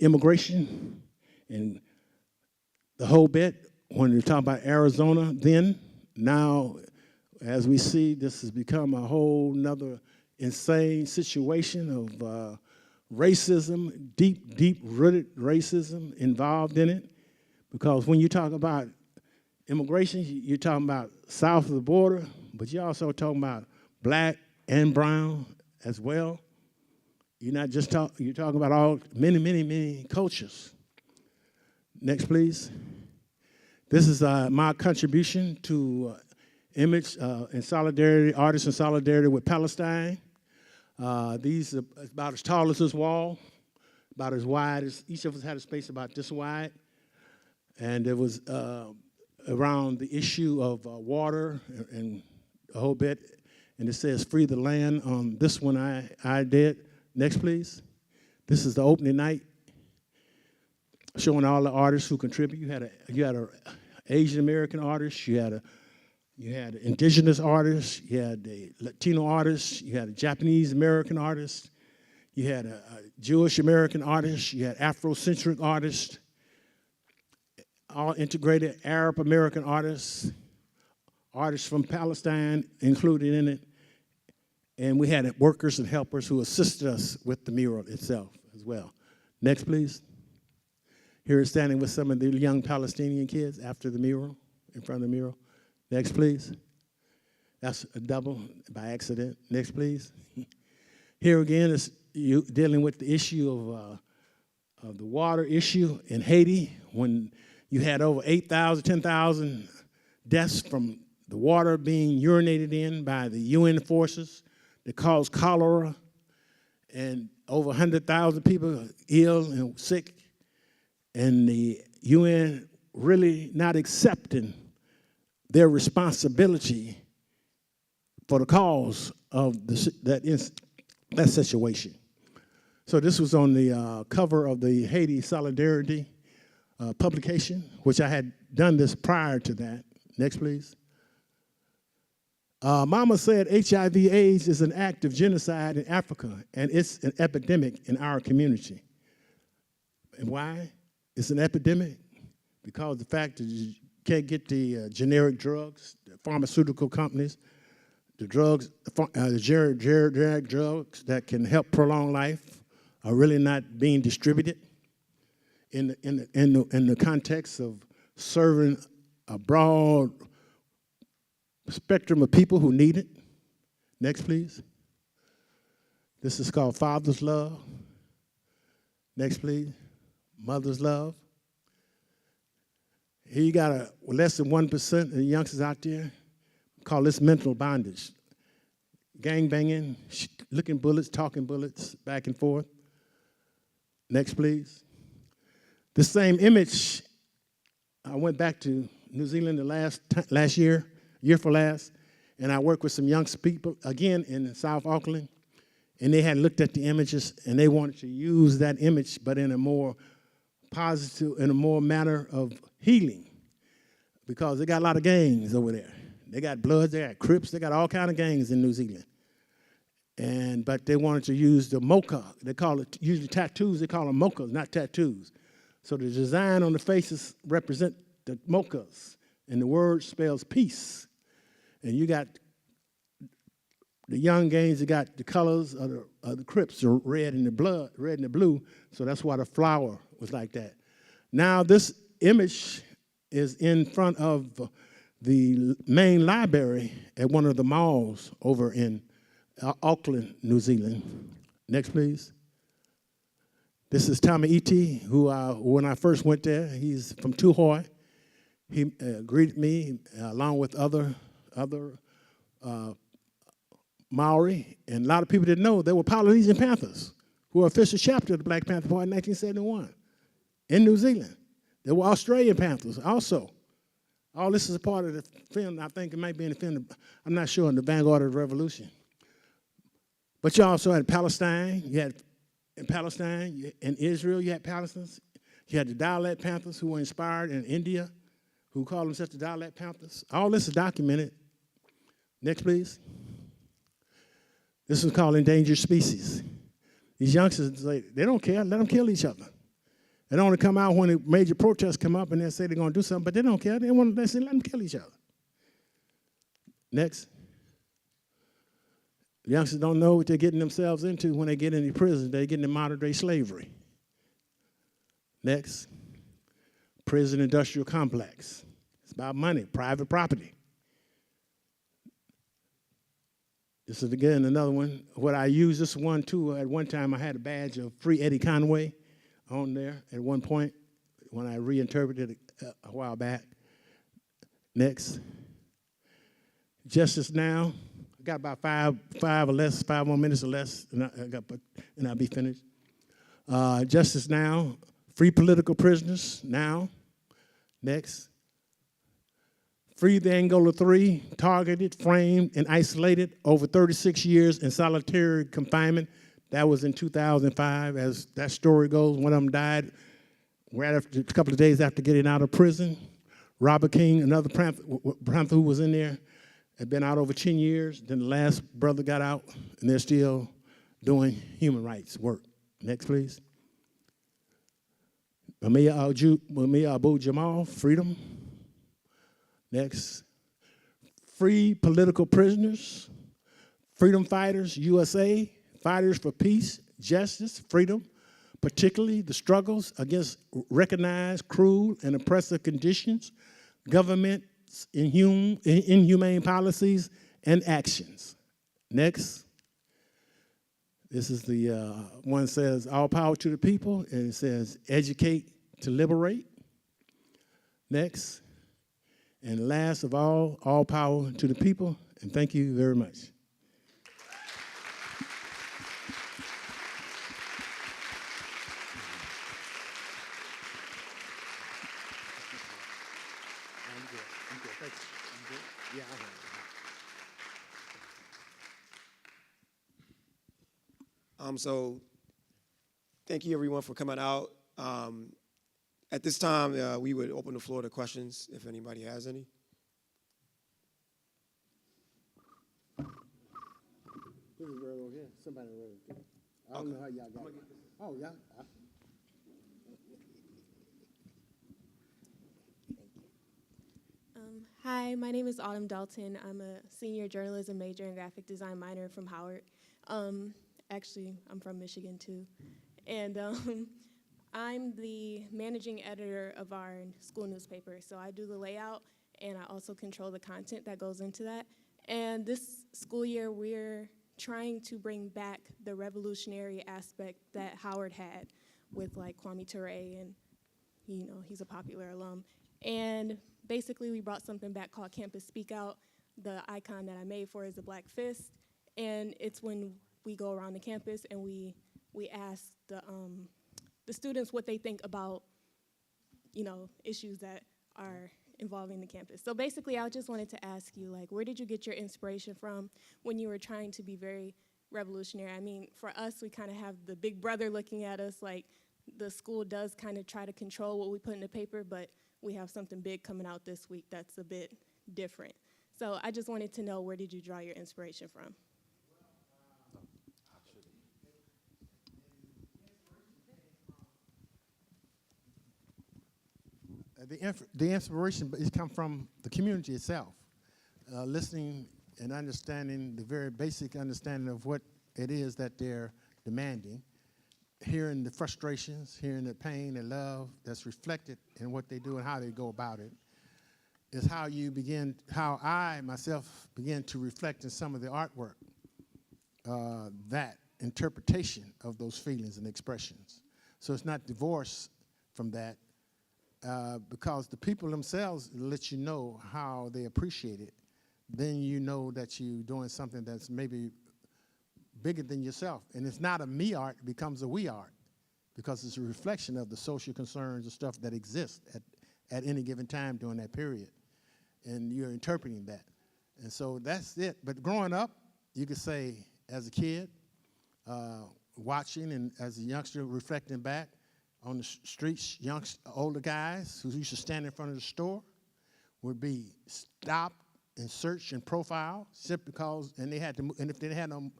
immigration and the whole bit. When you talk about Arizona then, now, as we see, this has become a whole nother insane situation of racism, deep-rooted racism involved in it. Because when you talk about immigration, you're talking about south of the border, but you're also talking about black and brown as well. You're not just you're talking about all many cultures. Next, please. This is my contribution to image in solidarity, artists in solidarity with Palestine. These are about as tall as this wall, about as wide as, each of us had a space about this wide. And it was around the issue of water and a whole bit. And it says, free the land. On this one I did. Next, please. This is the opening night, showing all the artists who contribute. You had a Asian American artist, you had indigenous artists, you had a Latino artist, you had a Japanese American artist, you had a Jewish American artist, you had Afrocentric artists, all integrated Arab American artists, artists from Palestine included in it, and we had workers and helpers who assisted us with the mural itself as well. Next, please. Here is standing with some of the young Palestinian kids after the mural, in front of the mural. Next, please. That's a double by accident. Next, please. Here again is you dealing with the issue of the water issue in Haiti, when you had over 8,000, 10,000 deaths from the water being urinated in by the UN forces that caused cholera, and over 100,000 people ill and sick. And the UN really not accepting their responsibility for the cause of that situation. So this was on the cover of the Haiti Solidarity publication, which I had done this prior to that. Next, please. Mama said HIV/AIDS is an act of genocide in Africa, and it's an epidemic in our community. And why? It's an epidemic because the fact that you can't get the generic drugs, the pharmaceutical companies, the drugs, the generic drugs that can help prolong life are really not being distributed in the context of serving a broad spectrum of people who need it. Next, please. This is called Father's Love. Next, please. Mother's Love. Here you got less than 1% of the youngsters out there call this mental bondage. Gang banging, looking bullets, talking bullets, back and forth. Next, please. The same image, I went back to New Zealand the last year for last, and I worked with some young people, again, in South Auckland, and they had looked at the images, and they wanted to use that image, but in a more positive, in a more manner of healing, because they got a lot of gangs over there. They got Bloods, they got Crips, they got all kind of gangs in New Zealand. But they wanted to use the mocha. They call it, usually tattoos, they call them mochas, not tattoos. So the design on the faces represent the mochas, and the word spells peace. And you got the young gangs, they got the colors of the Crips, the red and the blood, red and the blue, so that's why the flower was like that. Now this image is in front of the main library at one of the malls over in Auckland, New Zealand. Next, please. This is Tommy E.T., who when I first went there, he's from Tuhoe. He greeted me along with other Maori, and a lot of people didn't know there were Polynesian Panthers who were official chapter of the Black Panther Party in 1971 in New Zealand. There were Australian Panthers also. All this is a part of the film. I think it might be in the film. I'm not sure, in the Vanguard of the Revolution. But you also had Palestine. You had in Palestine, in Israel, you had Palestinians. You had the Dialect Panthers who were inspired in India, who called themselves the Dialect Panthers. All this is documented. Next, please. This is called Endangered Species. These youngsters, they don't care. Let them kill each other. They only come out when major protests come up and they say they're going to do something, but they don't care. They say let them kill each other. Next. The youngsters don't know what they're getting themselves into when they get into prison. They get into modern-day slavery. Next. Prison industrial complex. It's about money, private property. This is, again, another one. What I use this one, too, at one time I had a badge of Free Eddie Conway on there at one point when I reinterpreted it a while back. Next. Justice Now. I got about five more minutes or less, and I'll be finished. Justice Now. Free political prisoners now. Next. Free the Angola 3, targeted, framed, and isolated over 36 years in solitary confinement. That was in 2005, as that story goes. One of them died right after, a couple of days after getting out of prison. Robert King, another Panther who was in there, had been out over 10 years. Then the last brother got out, and they're still doing human rights work. Next, please. Mumia Abu Jamal, freedom. Next. Free political prisoners, freedom fighters, USA, fighters for peace, justice, freedom, particularly the struggles against recognized, cruel, and oppressive conditions, government's inhumane policies and actions. Next. This is the one says, all power to the people, and it says, educate to liberate. Next. And last of all power to the people, and thank you very much. So thank you everyone for coming out. At this time, we would open the floor to questions if anybody has any. Somebody I don't know how y'all got it. Oh, yeah. Hi, my name is Autumn Dalton. I'm a senior journalism major and graphic design minor from Howard. Actually, I'm from Michigan too. And I'm the managing editor of our school newspaper. So I do the layout and I also control the content that goes into that. And this school year, we're trying to bring back the revolutionary aspect that Howard had with like Kwame Ture, and he's a popular alum. And basically we brought something back called Campus Speak Out. The icon that I made for it is a black fist. And it's when we go around the campus and we ask the students what they think about, issues that are involving the campus. So basically, I just wanted to ask you, like, where did you get your inspiration from when you were trying to be very revolutionary? I mean, for us, we kind of have the big brother looking at us, like the school does kind of try to control what we put in the paper, but we have something big coming out this week that's a bit different. So I just wanted to know, where did you draw your inspiration from? The inspiration has come from the community itself, listening and understanding the very basic understanding of what it is that they're demanding, hearing the frustrations, hearing the pain and love that's reflected in what they do and how they go about it, is how I myself began to reflect in some of the artwork, that interpretation of those feelings and expressions. So it's not divorced from that, because the people themselves let you know how they appreciate it. Then you know that you're doing something that's maybe bigger than yourself. And it's not a me art, it becomes a we art, because it's a reflection of the social concerns and stuff that exist at any given time during that period. And you're interpreting that. And so that's it. But growing up, you could say, as a kid, watching and as a youngster reflecting back on the streets, older guys who used to stand in front of the store would be stopped and searched and profiled simply because, and they had to, and if they had no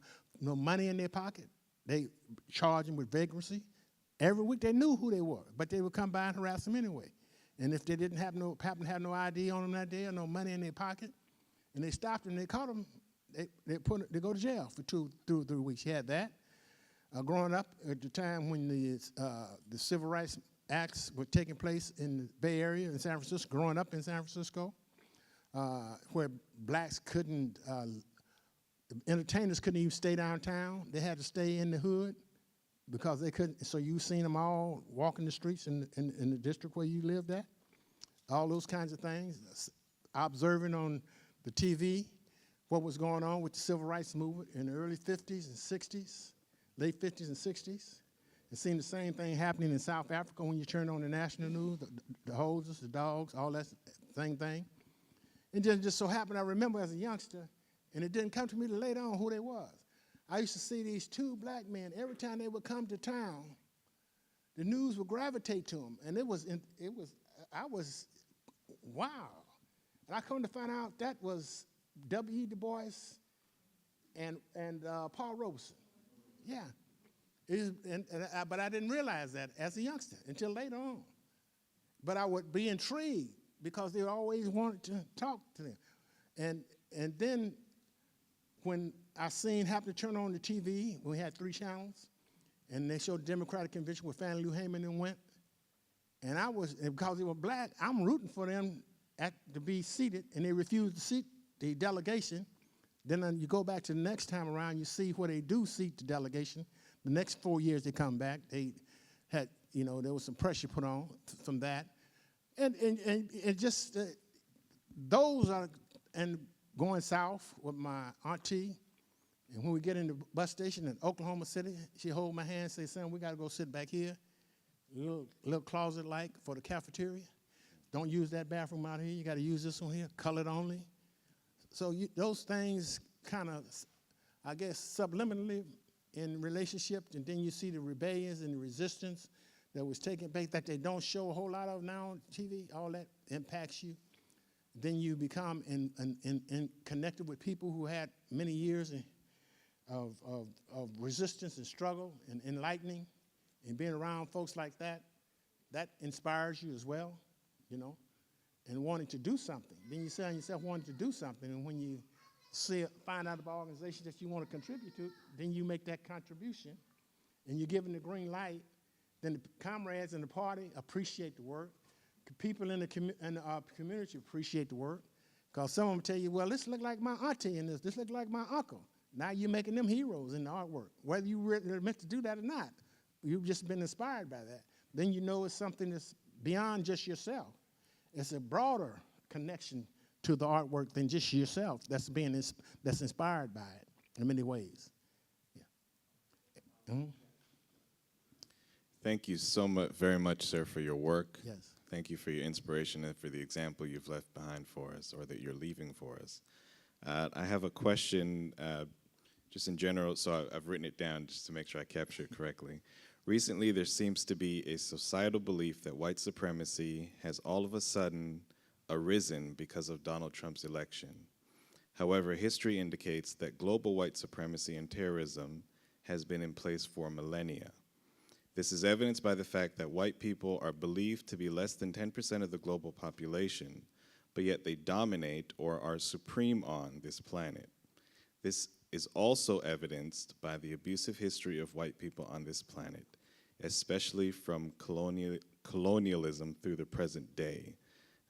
money in their pocket, they charged them with vagrancy. Every week they knew who they were, but they would come by and harass them anyway. And if they didn't happen to have no ID on them that day or no money in their pocket, and they stopped them, they caught them, they go to jail for 2 through 3 weeks. You had that. Growing up at the time when the Civil Rights Acts were taking place in the Bay Area in San Francisco, growing up in San Francisco, where blacks couldn't, entertainers couldn't even stay downtown. They had to stay in the hood because they couldn't. So you seen them all walking the streets in the district where you lived at. All those kinds of things. Observing on the TV what was going on with the civil rights movement in the early 50s and 60s, late 50s and 60s. And seeing the same thing happening in South Africa when you turn on the national news, the hoses, the dogs, all that same thing. And just so happened, I remember as a youngster, and it didn't come to me till later on who they was. I used to see these 2 black men, every time they would come to town, the news would gravitate to them. And I was, wow. And I come to find out that was W.E. Du Bois and Paul Robeson. Yeah. But I didn't realize that as a youngster until later on. But I would be intrigued because they always wanted to talk to them. And then when I happened to turn on the TV, we had 3 channels, and they showed the Democratic Convention where Fannie Lou Hamer and went. And because they were black, I'm rooting for them to be seated, and they refused to seat the delegation. Then you go back to the next time around, you see where they do seat the delegation. The next 4 years they come back, they had, there was some pressure put on from that. And just those are, and going south with my auntie, and when we get in the bus station in Oklahoma City, she hold my hand and say, son, we got to go sit back here, little closet-like for the cafeteria. Don't use that bathroom out here. You got to use this one here, colored only. So those things kind of, I guess, subliminally in relationships, and then you see the rebellions and the resistance that was taking place that they don't show a whole lot of now on TV. All that impacts you. Then you become connected with people who had many years of resistance and struggle and enlightening, and being around folks like that inspires you as well, and wanting to do something. Then you find yourself wanting to do something, and when you find out about organizations that you want to contribute to, then you make that contribution, and you're given the green light. Then the comrades in the party appreciate the work. People in the community appreciate the work, because some of them tell you, well, this look like my auntie in this look like my uncle. Now you're making them heroes in the artwork, whether you really meant to do that or not. You've just been inspired by that. Then you know it's something that's beyond just yourself. It's a broader connection to the artwork than just yourself that's inspired by it in many ways. Yeah. Mm-hmm. Thank you so much, very much, sir, for your work. Yes. Thank you for your inspiration and for the example you've left behind for us, or that you're leaving for us. I have a question just in general, so I've written it down just to make sure I capture it correctly. Recently, there seems to be a societal belief that white supremacy has all of a sudden arisen because of Donald Trump's election. However, history indicates that global white supremacy and terrorism has been in place for millennia. This is evidenced by the fact that white people are believed to be less than 10% of the global population, but yet they dominate or are supreme on this planet. This is also evidenced by the abusive history of white people on this planet, especially from colonialism through the present day.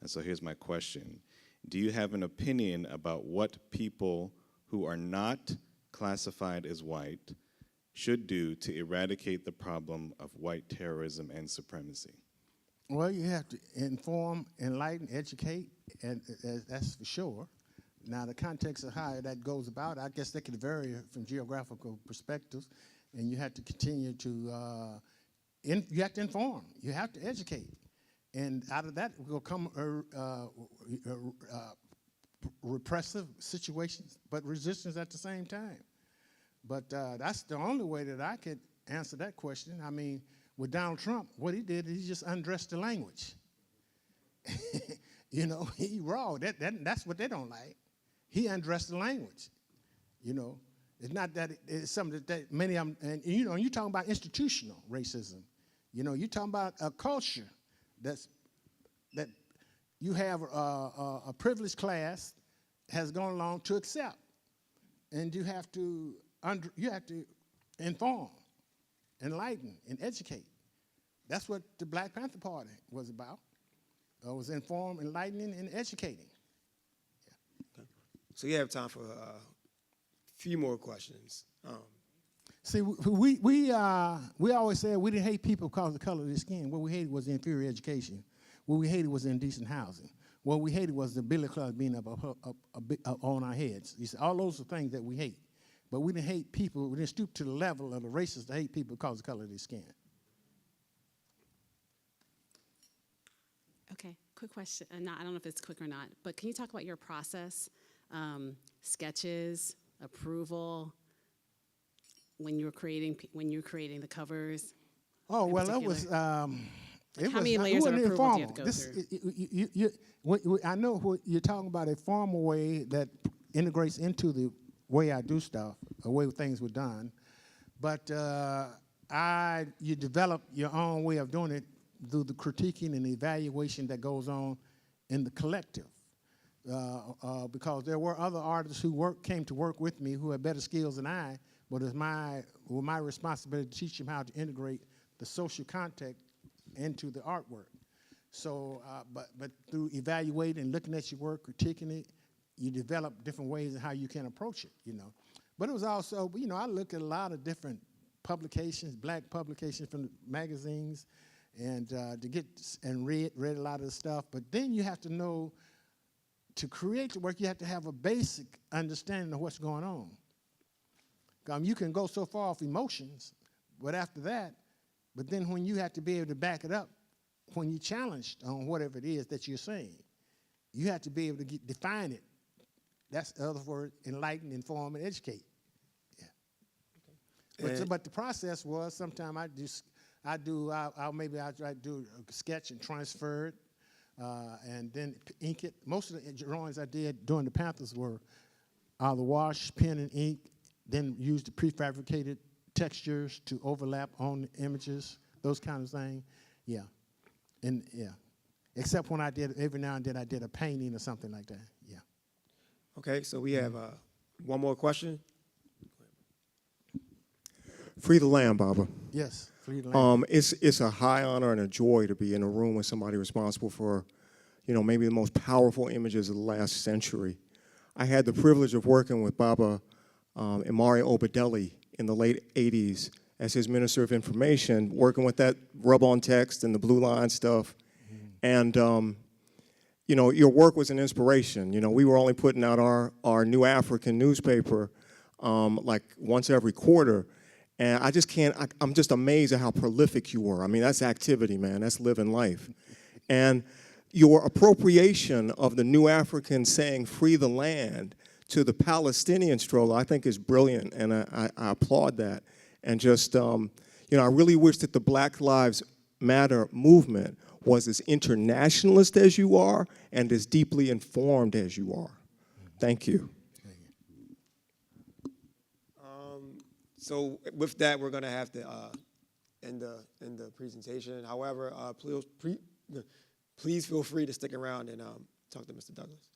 And so here's my question. Do you have an opinion about what people who are not classified as white should do to eradicate the problem of white terrorism and supremacy? Well, you have to inform, enlighten, educate, and that's for sure. Now, the context of how that goes about, I guess that could vary from geographical perspectives, and you have to continue to, you have to inform, you have to educate. And out of that will come repressive situations, but resistance at the same time. But that's the only way that I could answer that question. I mean, with Donald Trump, what he did is he just undressed the language. You know, he raw. That's what they don't like. He undressed the language. You know, it's not that it's something that many of them, and you know, you're talking about institutional racism. You know, you're talking about a culture that you have a privileged class has gone along to accept, and you have to inform, enlighten, and educate. That's what the Black Panther Party was about. Was inform, enlightening, and educating. Yeah. Okay. So you have time for a few more questions. See, we always said we didn't hate people because of the color of their skin. What we hated was inferior education. What we hated was indecent housing. What we hated was the billy club being up on our heads. You see, all those are things that we hate. But we didn't hate people. We didn't stoop to the level of the racists to hate people because of the color of their skin. Okay, quick question. I don't know if it's quick or not, but can you talk about your process, sketches, approval, when you're creating the covers? Oh well, that was. How many layers of approval do you have to go through? I know what you're talking about, a formal way that integrates into the way I do stuff, the way things were done. But you develop your own way of doing it through the critiquing and the evaluation that goes on in the collective. Because there were other artists who came to work with me who had better skills than I, but it's my responsibility to teach them how to integrate the social context into the artwork. So, but through evaluating and looking at your work, critiquing it, you develop different ways of how you can approach it, you know. But it was also, you know, I looked at a lot of different publications, black publications from the magazines, and to get and read a lot of the stuff. But then you have to know, to create the work, you have to have a basic understanding of what's going on. You can go so far off emotions, but after that, but then when you have to be able to back it up, when you're challenged on whatever it is that you're saying, you have to be able to define it. That's the other word, enlighten, inform, and educate. Yeah. Okay. But the process was sometimes I'll try to do a sketch and transfer it, and then ink it. Most of the drawings I did during the Panthers were either wash, pen, and ink, then use the prefabricated textures to overlap on the images, those kind of things. Yeah. And yeah. Except when every now and then I did a painting or something like that. Yeah. Okay, so we have one more question. Free the land, Baba. Yes, free the land. It's a high honor and a joy to be in a room with somebody responsible for, maybe the most powerful images of the last century. I had the privilege of working with Baba Emory Douglas in the late 80s as his Minister of Information, working with that rub-on text and the blue line stuff. And, your work was an inspiration. We were only putting out our New African newspaper like once every quarter. And I'm just amazed at how prolific you were. I mean, that's activity, man. That's living life. And your appropriation of the New African saying, free the land, to the Palestinian struggle, I think is brilliant, and I applaud that. And just, I really wish that the Black Lives Matter movement was as internationalist as you are and as deeply informed as you are. Thank you. So with that, we're going to have to end the presentation. However, please feel free to stick around and talk to Mr. Douglas.